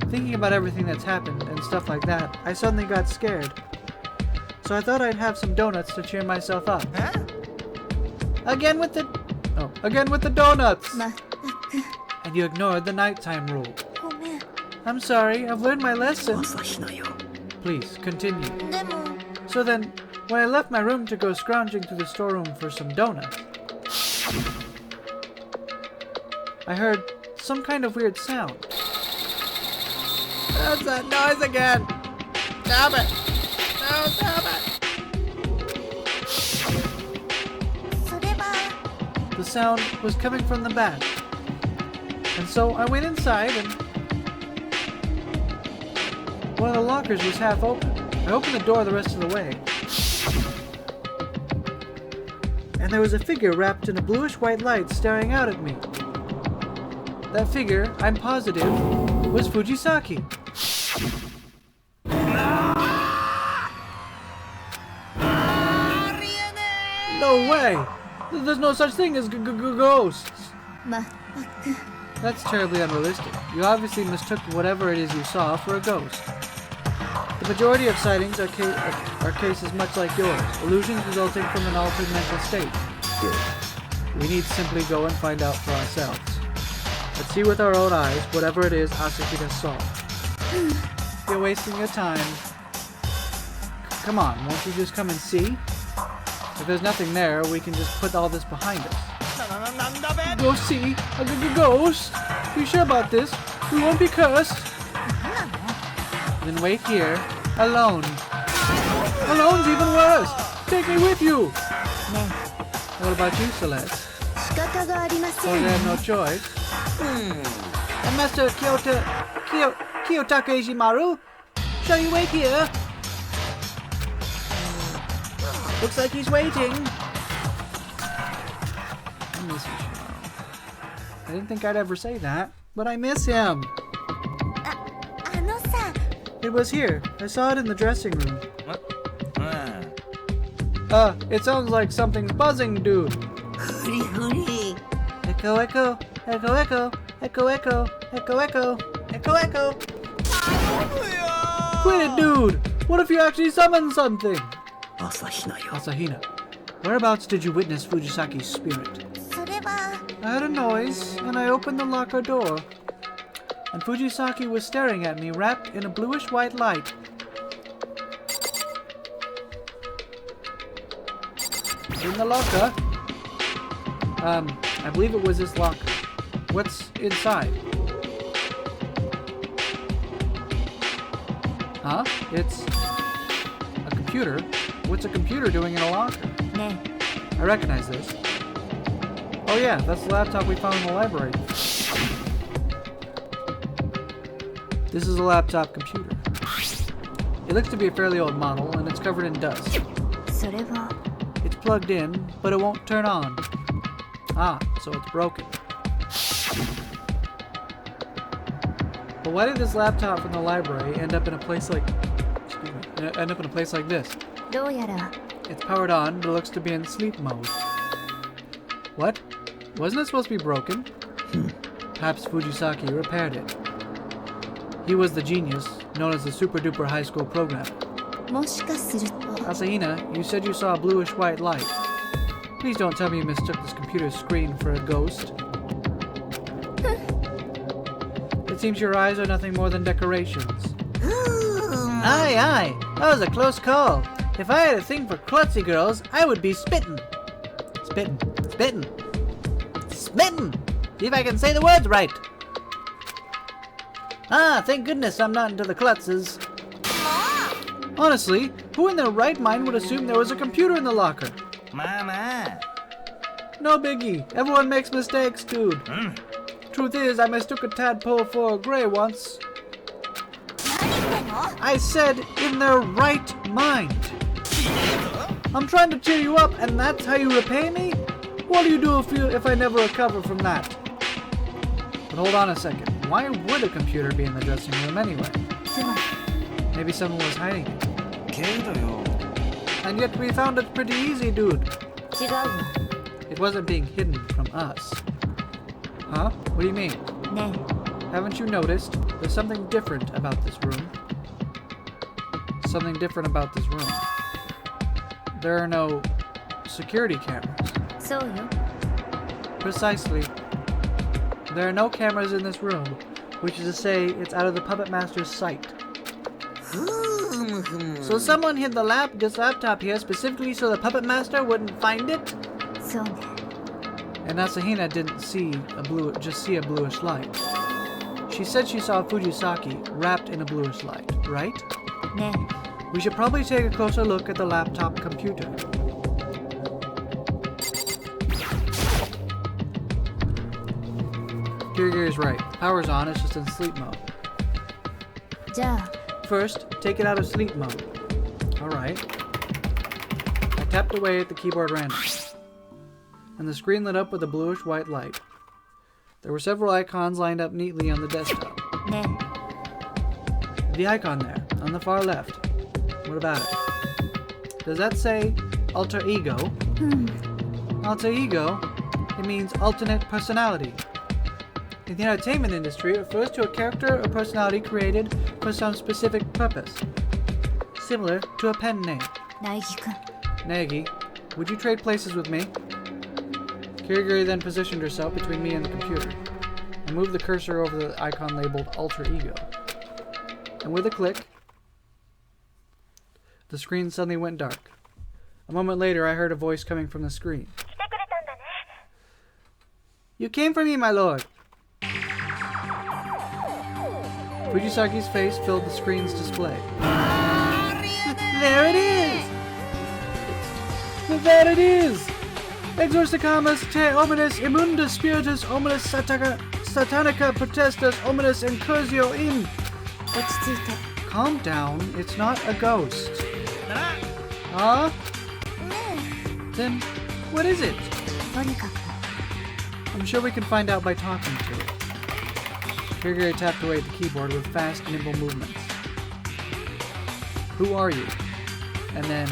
Thinking about everything that's happened and stuff like that, I suddenly got scared. So I thought I'd have some donuts to cheer myself up. Again with the donuts! ま And you ignored the nighttime rule. ごめん I'm sorry, I've learned my lesson. Please, continue. でも So then, when I left my room to go scrounging through the storeroom for some donuts, I heard some kind of weird sound. That's that noise again! Stop it! No, stop it! それは The sound was coming from the back. And so I went inside and... one of the lockers was half open. I opened the door the rest of the way. And there was a figure wrapped in a bluish-white light staring out at me. That figure, I'm positive, was Fujisaki. No way! There's no such thing as ghosts! ま That's terribly unrealistic. You obviously mistook whatever it is you saw for a ghost. The majority of sightings are cases much like yours, illusions resulting from an altered mental state. We need to simply go and find out for ourselves. Let's see with our own eyes whatever it is Asahina saw. You're wasting your time. Come on, won't you just come and see? If there's nothing there, we can just put all this behind us. Go see a ghost? You sure about this? We won't be cursed. Then wait here, alone. Alone's even worse. Take me with you. ね What about you, Celeste? 仕方がありませ Or ん they have no choice. Master Kiyotaka Ishimaru, shall you wait here? Looks like he's waiting. I miss Ishimaru. I didn't think I'd ever say that, but I miss him. あのさ It was here. I saw it in the dressing room. It sounds like something's buzzing, dude. Echo, echo, echo, echo, echo, echo, echo, echo, echo, echo. Quit it, dude! What if you actually summoned something? Asahina, whereabouts did you witness Fujisaki's spirit? それは I heard a noise, and I opened the locker door. And Fujisaki was staring at me, wrapped in a bluish-white light. In the locker? I believe it was this locker. What's inside? Huh? It's a computer. What's a computer doing in a locker? ね I recognize this. Oh yeah, that's the laptop we found in the library. This is a laptop computer. It looks to be a fairly old model, and it's covered in dust. それは It's plugged in, but it won't turn on. Ah, so it's broken. But why did this laptop from the library end up in a place like... end up in a place like this? どうやら It's powered on, but it looks to be in sleep mode. What? Wasn't it supposed to be broken? Perhaps Fujisaki repaired it. He was the genius, known as the Super Duper High School Programmer. もしかすると Asahina, you said you saw a bluish-white light. Please don't tell me you mistook this computer's screen for a ghost. It seems your eyes are nothing more than decorations. Aye, aye, that was a close call. If I had a thing for klutzy girls, I would be spittin'. Spittin', spittin', spittin'! See if I can say the words right. Ah, thank goodness I'm not into the klutzes. Honestly, who in their right mind would assume there was a computer in the locker? Mama. No biggie. Everyone makes mistakes, dude. Truth is, I mistook a tadpole for a gray once. I said in their right mind. I'm trying to cheer you up, and that's how you repay me? What do you do if I never recover from that? But hold on a second. Why would a computer be in the dressing room anyway? Maybe someone was hiding it. And yet we found it pretty easy, dude. It wasn't being hidden from us. Huh? What do you mean? Haven't you noticed? There's something different about this room. Something different about this room. There are no security cameras. Precisely. There are no cameras in this room, which is to say it's out of the Puppet Master's sight. So someone hid this laptop here specifically so the Puppet Master wouldn't find it? And Asahina didn't just see a bluish light. She said she saw Fujisaki wrapped in a bluish light, right? We should probably take a closer look at the laptop computer. Kirigiri's right. Power's on, it's just in sleep mode. First, take it out of sleep mode. Alright. I tapped away at the keyboard randomly, and the screen lit up with a bluish white light. There were several icons lined up neatly on the desktop. The icon there, on the far left. What about it? Does that say alter ego? Alter ego? It means alternate personality. In the entertainment industry, it refers to a character or personality created for some specific purpose. Similar to a pen name. Nagi, would you trade places with me? Kirigiri then positioned herself between me and the computer, and moved the cursor over the icon labeled Alter Ego. And with a click, the screen suddenly went dark. A moment later, I heard a voice coming from the screen. You came for me, my lord. Fujisaki's face filled the screen's display. There it is! There it is! Exorcicamus te omnes immundus spiritus omnes satanica protestus omnes incursio in. Calm down, it's not a ghost. Huh? Then, what is it? I'm sure we can find out by talking to it. Kirigiri tapped away at the keyboard with fast, nimble movements. Who are you? And then...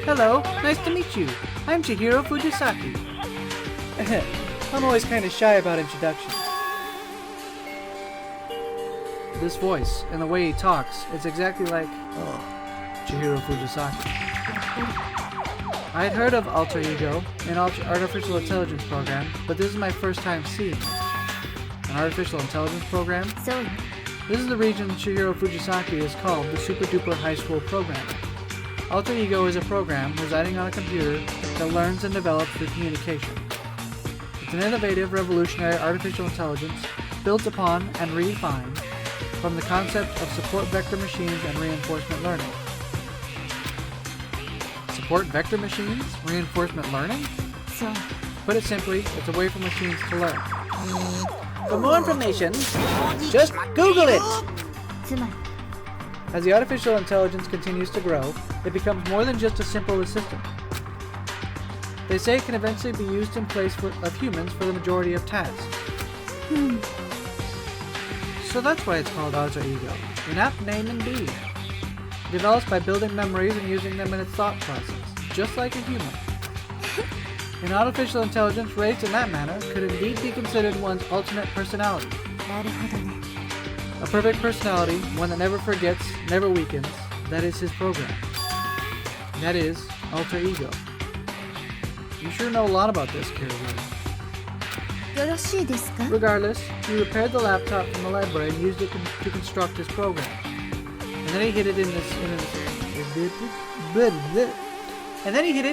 Hello, nice to meet you. I'm Chihiro Fujisaki. I'm always kind of shy about introductions. This voice, and the way he talks, it's exactly like, Chihiro Fujisaki. I had heard of Alter Ego, an artificial intelligence program, but this is my first time seeing it. An artificial intelligence program? This is the region Chihiro Fujisaki is called the Super Duper High School Program. Alter Ego is a program residing on a computer that learns and develops through communication. It's an innovative, revolutionary artificial intelligence built upon and refined from the concept of support vector machines and reinforcement learning. Support vector machines? Reinforcement learning? Put it simply, it's a way for machines to learn. For more information, just Google it! As the artificial intelligence continues to grow, it becomes more than just a simple assistant. They say it can eventually be used in place of humans for the majority of tasks. So that's why it's called Alter Ego. An apt name indeed. Developed by building memories and using them in its thought process, just like a human. An artificial intelligence raised in that manner could indeed be considered one's alternate personality. A perfect personality, one that never forgets, never weakens. That is his program. That is Alter Ego. You sure know a lot about this, Kirigiri. Regardless, he repaired the laptop from the library and used it to construct his program. And then he hid it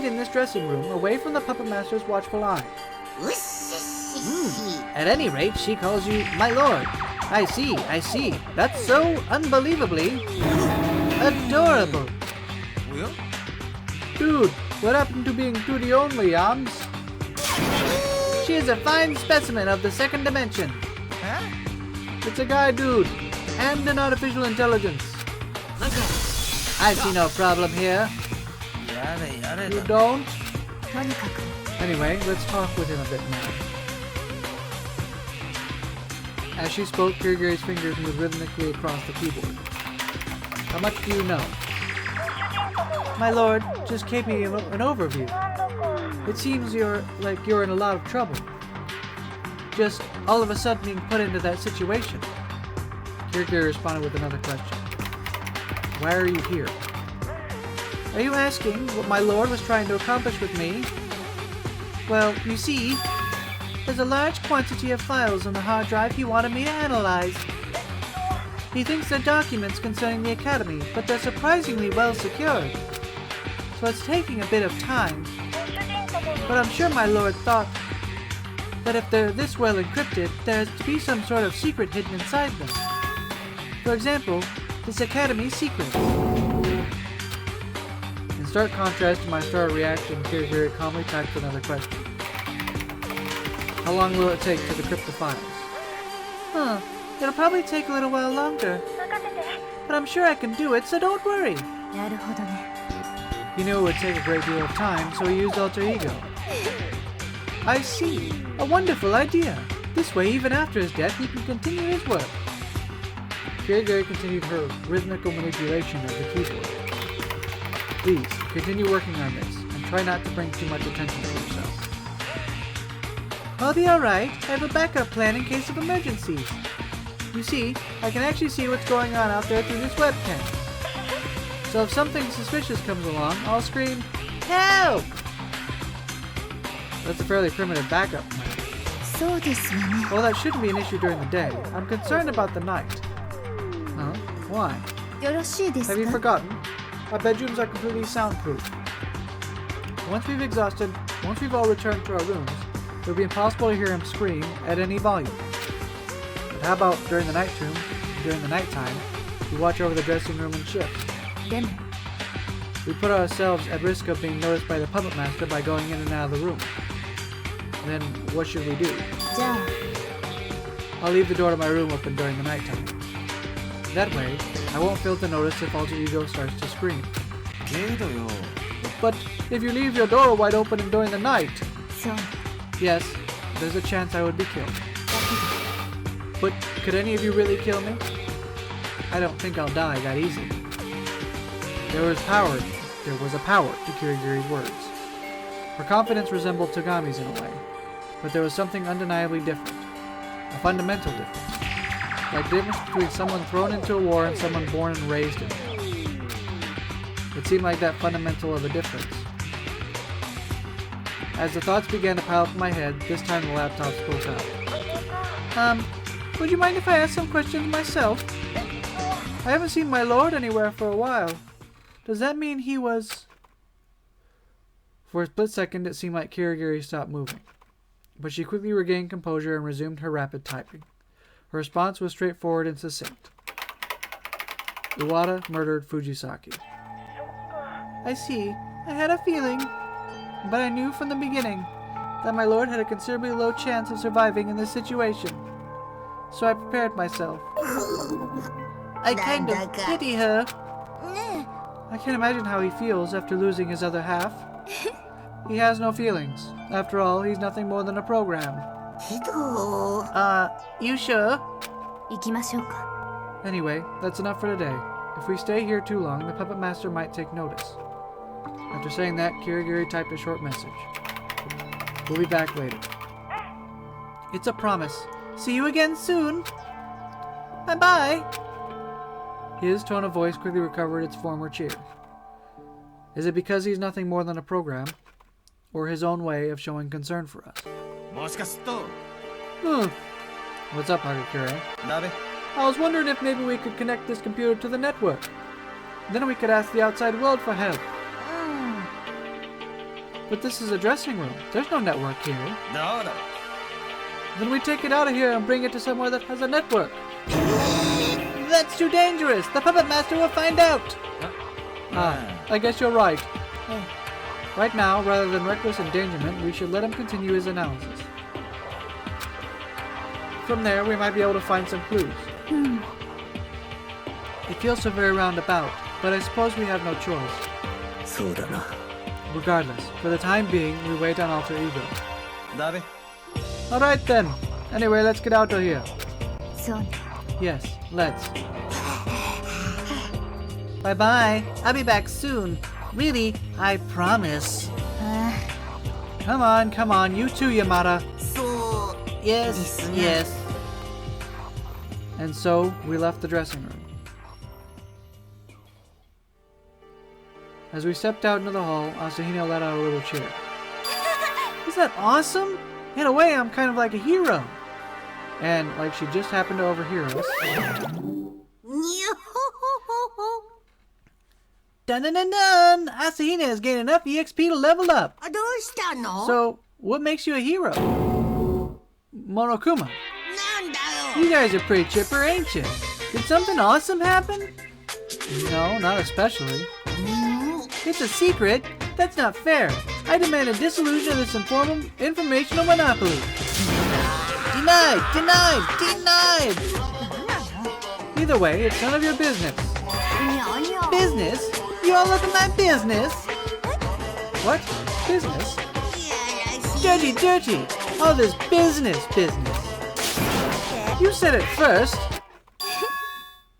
in this dressing room, away from the Puppet Master's watchful eye. At any rate, she calls you my lord. I see. That's so unbelievably adorable. Dude, what happened to being 2D only, Yams? She is a fine specimen of the second dimension. It's a guy dude, and an artificial intelligence. I see no problem here. You don't? Anyway, let's talk with him a bit more. As she spoke, Kirigiri's fingers moved rhythmically across the keyboard. How much do you know? My lord, just gave me an overview. It seems you're in a lot of trouble. Just all of a sudden being put into that situation. Kirigiri responded with another question. Why are you here? Are you asking what my lord was trying to accomplish with me? Well, you see, there's a large quantity of files on the hard drive he wanted me to analyze. He thinks they're documents concerning the Academy, but they're surprisingly well secured. So it's taking a bit of time. But I'm sure my lord thought that if they're this well encrypted, there has to be some sort of secret hidden inside them. For example, this Academy secret. In stark contrast to my startled reaction, Kirigiri calmly typed another question. How long will it take to decrypt the files? It'll probably take a little while longer. But I'm sure I can do it, so don't worry. He knew it would take a great deal of time, so he used alter ego. I see. A wonderful idea. This way, even after his death, he can continue his work. Kirigiri continued her rhythmical manipulation of the keyboard. Please, continue working on this, and try not to bring too much attention to yourself. I'll be alright. I have a backup plan in case of emergencies. You see, I can actually see what's going on out there through this webcam. So if something suspicious comes along, I'll scream, "Help!" That's a fairly primitive backup plan. Well, that shouldn't be an issue during the day. I'm concerned about the night. Huh? Why? Have you forgotten? Our bedrooms are completely soundproof. Once we've all returned to our rooms, it would be impossible to hear him scream at any volume. But how about during the nighttime, we watch over the dressing room in shifts? We put ourselves at risk of being noticed by the puppet master by going in and out of the room. Then what should we do? I'll leave the door to my room open during the nighttime. That way, I won't fail to notice if alter ego starts to scream. But if you leave your door wide open during the night... Yes, there's a chance I would be killed. But could any of you really kill me? I don't think I'll die that easy. There was a power to Kirigiri's words. Her confidence resembled Togami's in a way, but there was something undeniably different. A fundamental difference. Like the difference between someone thrown into a war and someone born and raised in it. It seemed like that fundamental of a difference. As the thoughts began to pile up in my head, this time the laptop spoke up. Would you mind if I ask some questions myself? I haven't seen my lord anywhere for a while. Does that mean he was... For a split second, it seemed like Kirigiri stopped moving. But she quickly regained composure and resumed her rapid typing. Her response was straightforward and succinct. Iwata murdered Fujisaki. I see. I had a feeling. But I knew from the beginning that my lord had a considerably low chance of surviving in this situation. So I prepared myself. I kind of pity her. I can't imagine how he feels after losing his other half. He has no feelings. After all, he's nothing more than a program. You sure? Anyway, that's enough for today. If we stay here too long, the puppet master might take notice. After saying that, Kirigiri typed a short message. We'll be back later. It's a promise. See you again soon. Bye-bye. His tone of voice quickly recovered its former cheer. Is it because he's nothing more than a program, or his own way of showing concern for us? What's up, Hagakure? I was wondering if maybe we could connect this computer to the network. Then we could ask the outside world for help. But this is a dressing room. There's no network here. Then we take it out of here and bring it to somewhere that has a network. that's too dangerous. The puppet master will find out. I guess you're right. Right now, rather than reckless endangerment, we should let him continue his analysis. From there, we might be able to find some clues. It feels so very roundabout, but I suppose we have no choice. Regardless, for the time being, we wait on Alter Ego. Alright then. Anyway, let's get out of here. Yes, let's. Bye-bye. I'll be back soon. Really, I promise. Come on, you too, Yamada. Yes. And so, we left the dressing room. As we stepped out into the hall, Asahina let out a little cheer. Isn't that awesome? In a way, I'm kind of like a hero. And like she just happened to overhear us. Dun! Asahina has gained enough EXP to level up. So, what makes you a hero? Monokuma. You guys are pretty chipper, ain't you? Did something awesome happen? No, not especially. It's a secret. That's not fair. I demand a dissolution of this informational monopoly. Denied! Either way, it's none of your business. Business? You all look at my business? What? Business? Dirty! All this business. You said it first.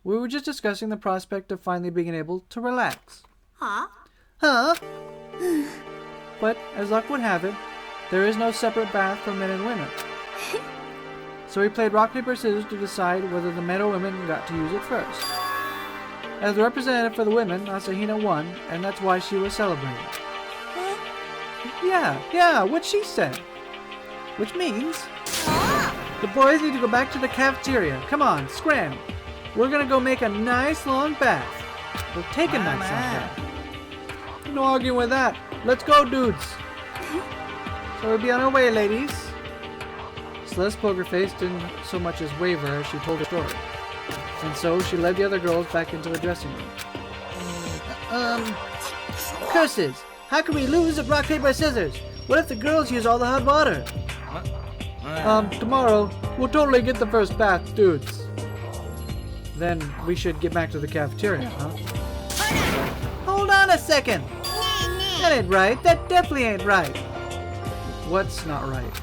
We were just discussing the prospect of finally being able to relax. Huh? But, as luck would have it, there is no separate bath for men and women. So we played rock, paper, scissors to decide whether the men or women got to use it first. As the representative for the women, Asahina won, and that's why she was celebrating. Yeah, what she said. Which means... the boys need to go back to the cafeteria. Come on, scram. We're gonna go make a nice long bath. We'll take a nice long bath. No arguing with that. Let's go, dudes. So we'll be on our way, ladies. Celeste Pokerface didn't so much as waver as she told her story. And so she led the other girls back into the dressing room. Curses! How can we lose at rock, paper, scissors? What if the girls use all the hot water? Tomorrow, we'll totally get the first bath, dudes. Then we should get back to the cafeteria, huh? Hold on a second! That ain't right. That definitely ain't right. What's not right?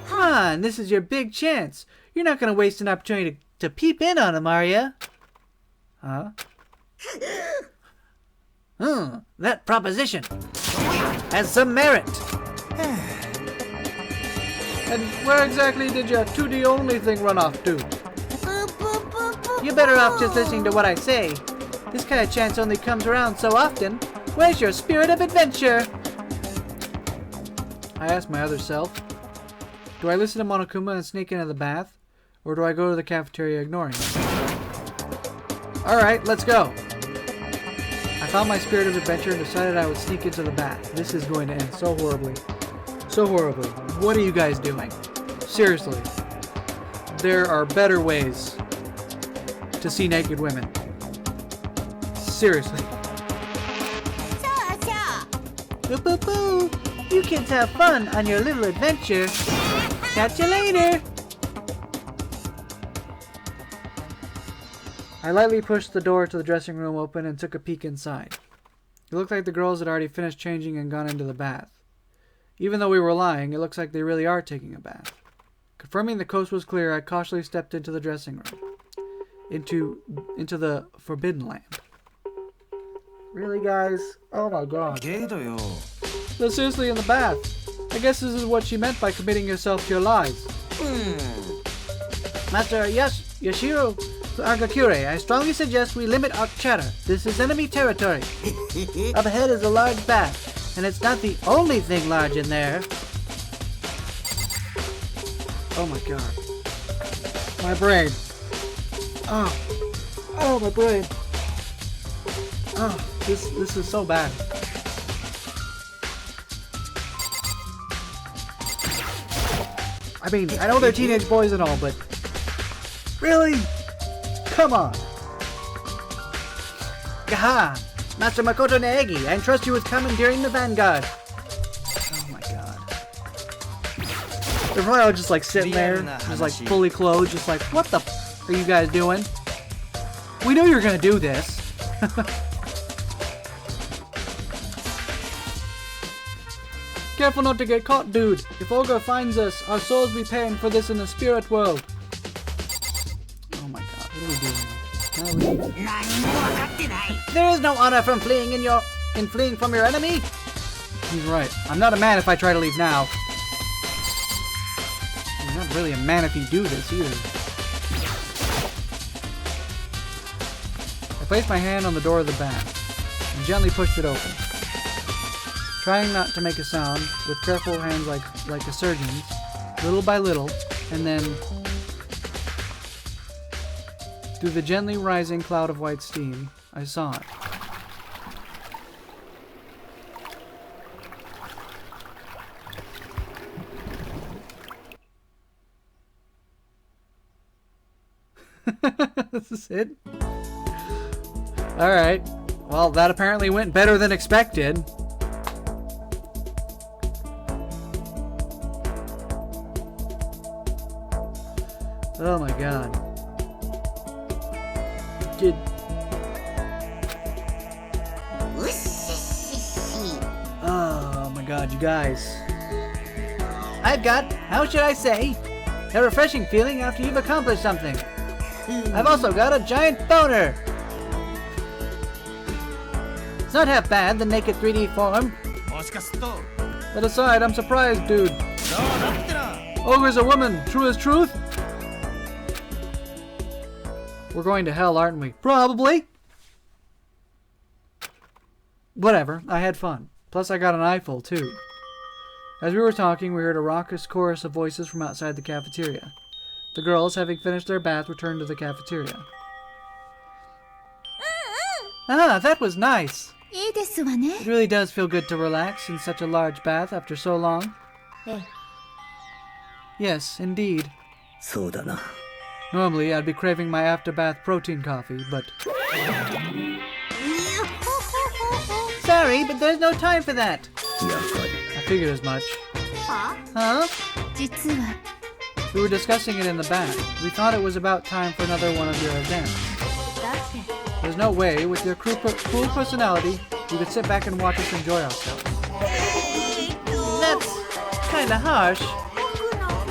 Come on, this is your big chance. You're not going to waste an opportunity to peep in on him, are ya? Huh? That proposition has some merit. And where exactly did your 2D only thing run off to? You're better off just listening to what I say. This kind of chance only comes around so often. Where's your spirit of adventure? I asked my other self. Do I listen to Monokuma and sneak into the bath? Or do I go to the cafeteria ignoring him? Alright, let's go. I found my spirit of adventure and decided I would sneak into the bath. This is going to end so horribly. So horribly. What are you guys doing? Seriously. There are better ways to see naked women. Seriously. Boo. You kids have fun on your little adventure. Catch you later. I lightly pushed the door to the dressing room open and took a peek inside. It looked like the girls had already finished changing and gone into the bath. Even though we were lying, it looks like they really are taking a bath. Confirming the coast was clear, I cautiously stepped into the dressing room. Into the Forbidden Land. Really, guys? Oh my god. They're seriously in the bath. I guess this is what she meant by committing yourself to your lies. Master Yashiro Agakure, I strongly suggest we limit our chatter. This is enemy territory. Up ahead is a large bath, and it's not the only thing large in there. Oh my god. My brain. Oh, my brain. Oh, this is so bad. I mean, I know they're teenage boys and all, but really? Come on! Gaha! Master Makoto Naegi, I entrust you with commandeering the Vanguard. Oh my god. They're probably all just like sitting there, just like fully clothed, just like, what the f are you guys doing? We knew you were gonna do this. Careful not to get caught, dude. If Olga finds us, our souls be paying for this in the spirit world. Oh my god, what are we doing? There is no honor from fleeing fleeing from your enemy. He's right. I'm not a man if I try to leave now. You're not really a man if you do this either. I placed my hand on the door of the bath and gently pushed it open, trying not to make a sound with careful hands like a surgeon's, little by little, and then through the gently rising cloud of white steam, I saw it. This is it? Alright. Well, that apparently went better than expected. Oh my god. Oh my god, you guys. I've got, how should I say, a refreshing feeling after you've accomplished something. I've also got a giant boner. It's not half bad, the naked 3D form. That aside, I'm surprised, dude. Ogre's a woman, true as truth? We're going to hell, aren't we? Probably. Whatever, I had fun. Plus I got an eyeful, too. As we were talking, we heard a raucous chorus of voices from outside the cafeteria. The girls, having finished their bath, returned to the cafeteria. Ah, that was nice. It really does feel good to relax in such a large bath after so long. Yes, indeed. Normally, I'd be craving my after-bath protein coffee, but... Sorry, but there's no time for that. I figured as much. Huh? We were discussing it in the bath. We thought it was about time for another one of your events. There's no way, with your cool personality, you could sit back and watch us enjoy ourselves. That's kinda harsh.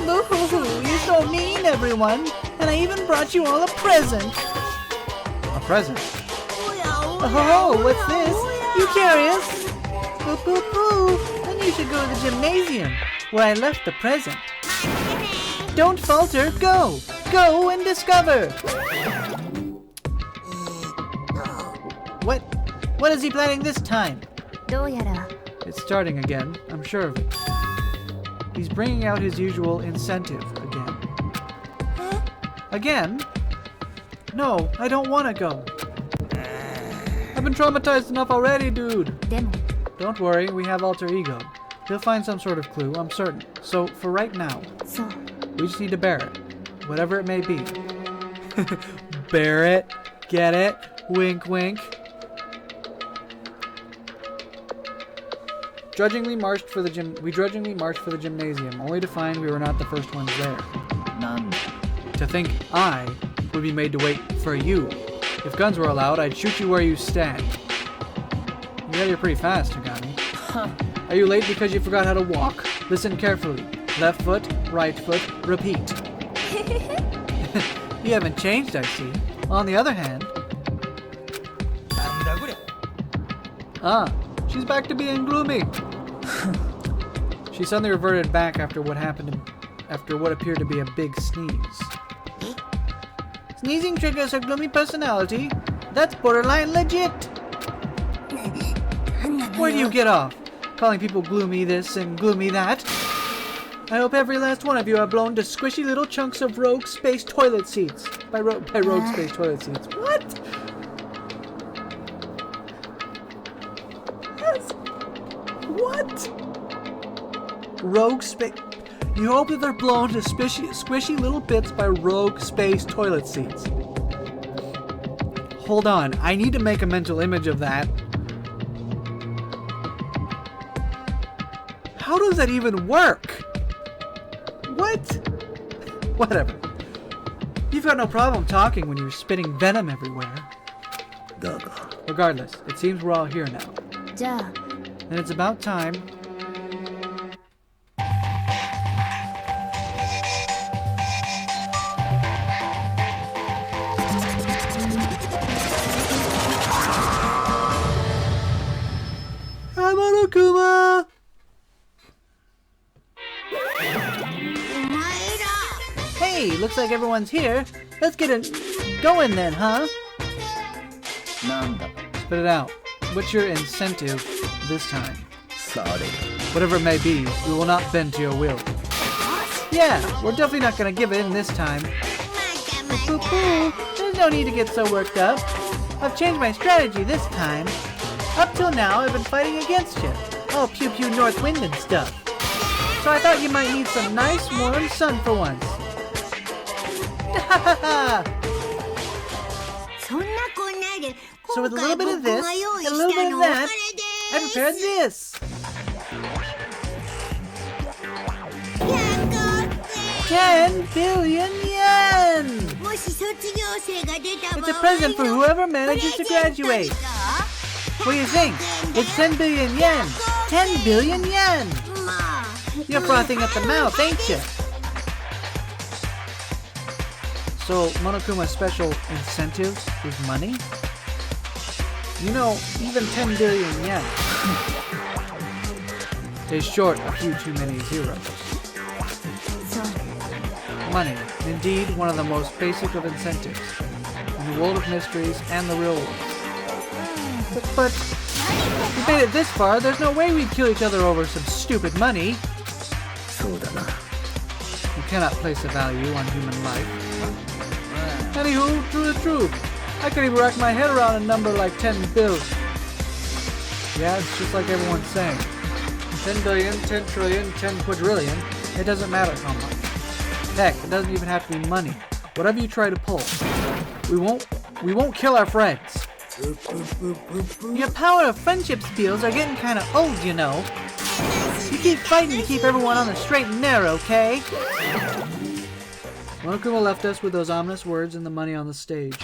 Boo-hoo-hoo, you're so mean, everyone. And I even brought you all a present. A present? Oh, what's this? You curious? Boo-boo-boo. Then you should go to the gymnasium, where I left the present. Don't falter, go! Go and discover! What is he planning this time? It's starting again, I'm sure of it. He's bringing out his usual incentive again. Again? No, I don't want to go. I've been traumatized enough already, dude. Don't worry, we have alter ego. He'll find some sort of clue, I'm certain. So, for right now, we just need to bear it. Whatever it may be. Bear it? Get it? Wink, wink. We drudgingly marched for the gymnasium, only to find we were not the first ones there. None. To think I would be made to wait for you. If guns were allowed, I'd shoot you where you stand. Yeah, you're pretty fast, Hagami. Are you late because you forgot how to walk? Listen carefully. Left foot, right foot, repeat. You haven't changed, I see. On the other hand... Ah, she's back to being gloomy. She suddenly reverted back after what appeared to be a big sneeze. Sneezing triggers her gloomy personality. That's borderline legit. Where do you get off? Calling people gloomy this and gloomy that? I hope every last one of you are blown to squishy little chunks of rogue space toilet seats. By rogue space toilet seats. What? What? Rogue space... You hope that they're blown to squishy little bits by rogue space toilet seats. Hold on, I need to make a mental image of that. How does that even work? What? Whatever. You've got no problem talking when you're spitting venom everywhere. Regardless, it seems we're all here now. じゃあ And it's about time. Monokuma! Hey, looks like everyone's here. Let's get it going then, huh? Spit it out. What's your incentive this time? Whatever it may be, we will not bend to your will. Yeah, we're definitely not gonna give in this time. Poo-poo, there's no need to get so worked up. I've changed my strategy this time. Up till now, I've been fighting against you. Oh, pew-pew north wind and stuff. So I thought you might need some nice warm sun for once. So with a little bit of this, and a little bit of that, I prepared this. 10 billion yen! It's a present for whoever manages to graduate. What do you think? It's 10 billion yen! 10 billion yen! You're frothing at the mouth, ain't you? So, Monokuma's special incentive is money? You know, even 10 billion yen is short a few too many zeros. Money, indeed one of the most basic of incentives in the world of mysteries and the real world. But we made it this far, there's no way we'd kill each other over some stupid money. You cannot place a value on human life. Anywho, true the truth. I couldn't even wrap my head around a number like 10 billion. Yeah, it's just like everyone's saying. 10 billion, 10 trillion, 10 quadrillion. It doesn't matter how much. Heck, it doesn't even have to be money. Whatever you try to pull. We won't kill our friends. Your power of friendship spells are getting kinda old, you know. You keep fighting to keep everyone on the straight and narrow, okay? Monokuma left us with those ominous words and the money on the stage.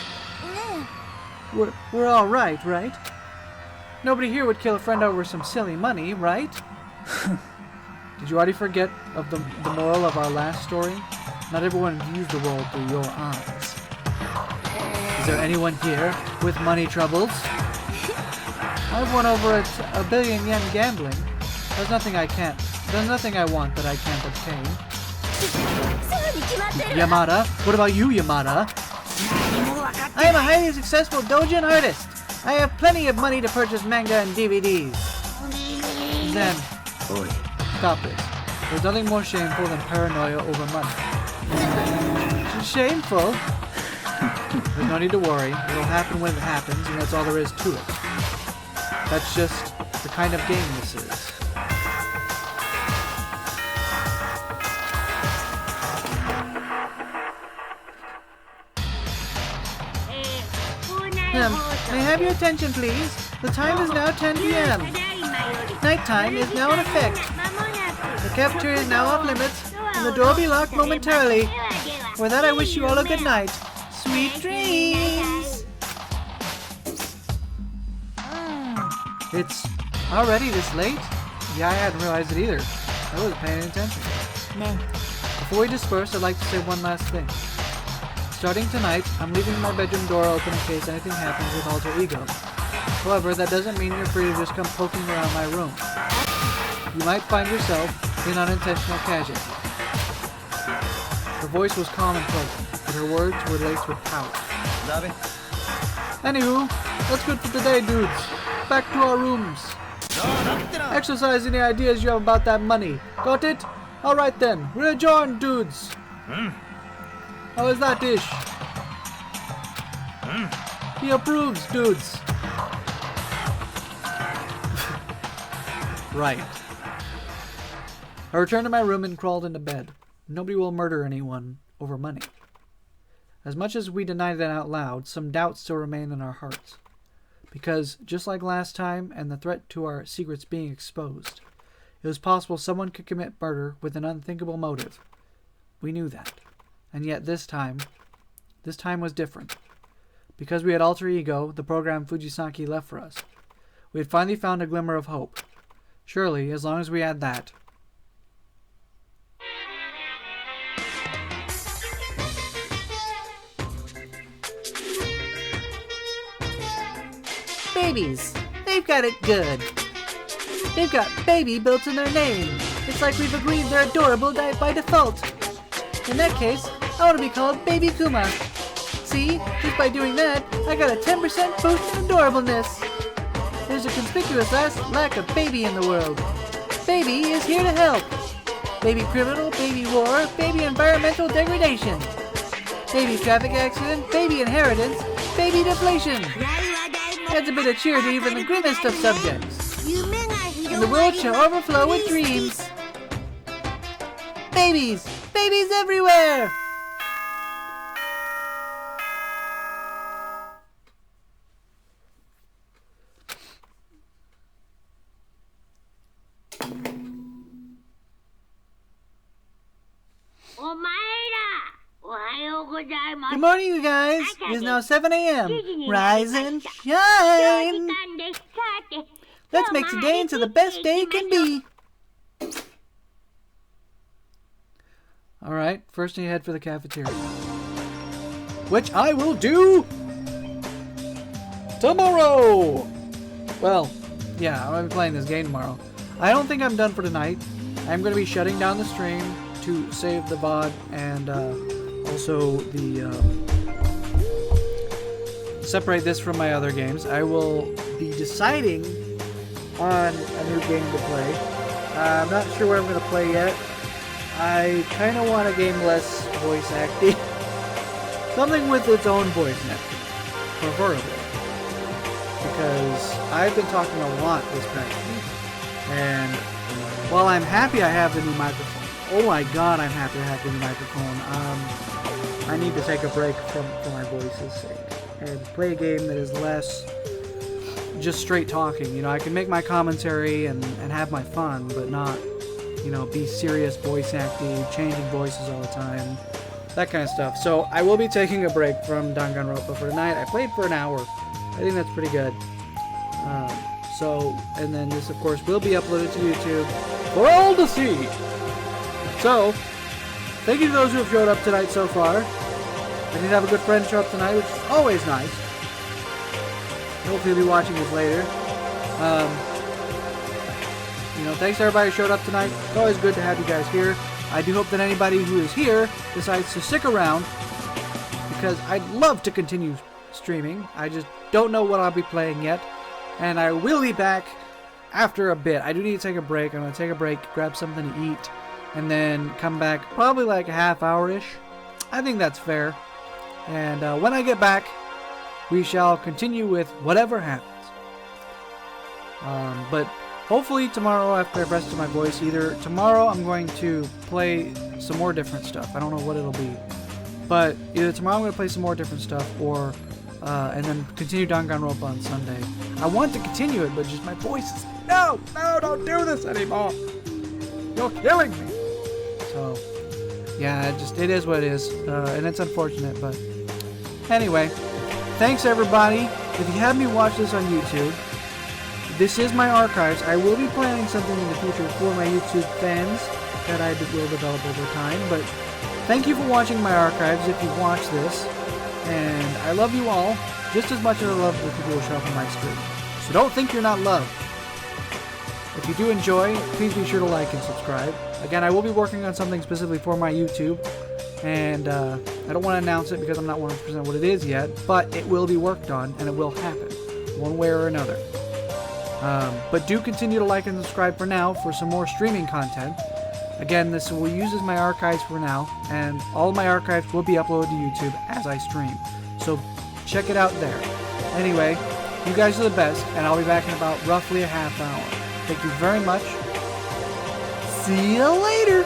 We're all right? Nobody here would kill a friend over some silly money, right? Did you already forget of the moral of our last story? Not everyone views the world through your eyes. Is there anyone here with money troubles? I've won over a billion yen gambling. There's nothing I want that I can't obtain. Yamada? What about you, Yamada? I am a highly successful doujin artist. I have plenty of money to purchase manga and DVDs. Zen. Stop this. There's nothing more shameful than paranoia over money. Shameful? There's no need to worry. It'll happen when it happens, and that's all there is to it. That's just the kind of game this is. May I have your attention, please? The time is now 10 p.m. Nighttime is now in effect. The cafeteria is now off limits, and the door will be locked momentarily. For that, I wish you all a good night. Sweet dreams! It's already this late? Yeah, I hadn't realized it either. I wasn't paying attention. Before we disperse, I'd like to say one last thing. Starting tonight, I'm leaving my bedroom door open in case anything happens with Alter Ego. However, that doesn't mean you're free to just come poking around my room. You might find yourself in unintentional casualty. Her voice was calm and pleasant, but her words were laced with power. Anywho, that's good for today, dudes. Back to our rooms. Exercise any ideas you have about that money. Got it? Alright then, we're adjourned, dudes. How is that dish? He approves, dudes. Right. I returned to my room and crawled into bed. Nobody will murder anyone over money. As much as we deny that out loud, some doubts still remain in our hearts. Because, just like last time and the threat to our secrets being exposed, it was possible someone could commit murder with an unthinkable motive. We knew that. And yet this time was different. Because we had alter ego, the program Fujisaki left for us. We had finally found a glimmer of hope. Surely, as long as we had that. Babies. They've got it good. They've got baby built in their name. It's like we've agreed they're adorable by default. In that case, I want to be called Baby Kuma. See, just by doing that, I got a 10% boost in adorableness. There's a conspicuous lack of baby in the world. Baby is here to help. Baby criminal, baby war, baby environmental degradation. Baby traffic accident, baby inheritance, baby deflation. Adds a bit of cheer to even the grimmest of subjects. And the world shall overflow with dreams. Babies! Babies everywhere! Good morning, you guys. It is now 7 a.m. Rise and shine. Let's make today into the best day it can be. Alright, first you head for the cafeteria. Which I will do tomorrow! Well, yeah, I'm going to be playing this game tomorrow. I don't think I'm done for tonight. I'm going to be shutting down the stream to save the VOD and also the separate this from my other games. I will be deciding on a new game to play. I'm not sure what I'm going to play yet. I kind of want a game less voice acting. Something with its own voice acting, preferably. Because I've been talking a lot this past week. And while I'm happy I have the new microphone, oh my god, I'm happy I have the new microphone. I need to take a break for my voice's sake and play a game that is less just straight talking. You know, I can make my commentary and have my fun, but not, you know, be serious voice acting, changing voices all the time, that kind of stuff. So I will be taking a break from Danganronpa for tonight. I played for an hour. I think that's pretty good. And then this, of course, will be uploaded to YouTube for all to see. So, thank you to those who have showed up tonight so far. I did have a good friend show up tonight, which is always nice. Hopefully you'll be watching this later. You know, thanks to everybody who showed up tonight. It's always good to have you guys here. I do hope that anybody who is here decides to stick around, because I'd love to continue streaming. I just don't know what I'll be playing yet. And I will be back after a bit. I do need to take a break. I'm going to take a break, grab something to eat, and then come back probably like a half hour-ish. I think that's fair. And when I get back, we shall continue with whatever happens. But hopefully tomorrow, after I've rested my voice, either tomorrow I'm going to play some more different stuff. I don't know what it'll be. But either tomorrow I'm going to play some more different stuff, or and then continue Danganronpa on Sunday. I want to continue it, but just my voice is... No, don't do this anymore. You're killing me. So, yeah, it is what it is. And it's unfortunate, but... Anyway, thanks everybody. If you have me watch this on YouTube, this is my archives. I will be planning something in the future for my YouTube fans that I will develop over time, but thank you for watching my archives if you watch this. And I love you all just as much as I love the people who show up on my stream. So don't think you're not loved. If you do enjoy, please be sure to like and subscribe. Again, I will be working on something specifically for my YouTube. And I don't want to announce it because I'm not 100% what it is yet. But it will be worked on and it will happen one way or another. But do continue to like and subscribe for now for some more streaming content. Again, this will use as my archives for now, and all of my archives will be uploaded to YouTube as I stream. So check it out there. Anyway, you guys are the best, and I'll be back in about roughly a half hour. Thank you very much. See you later!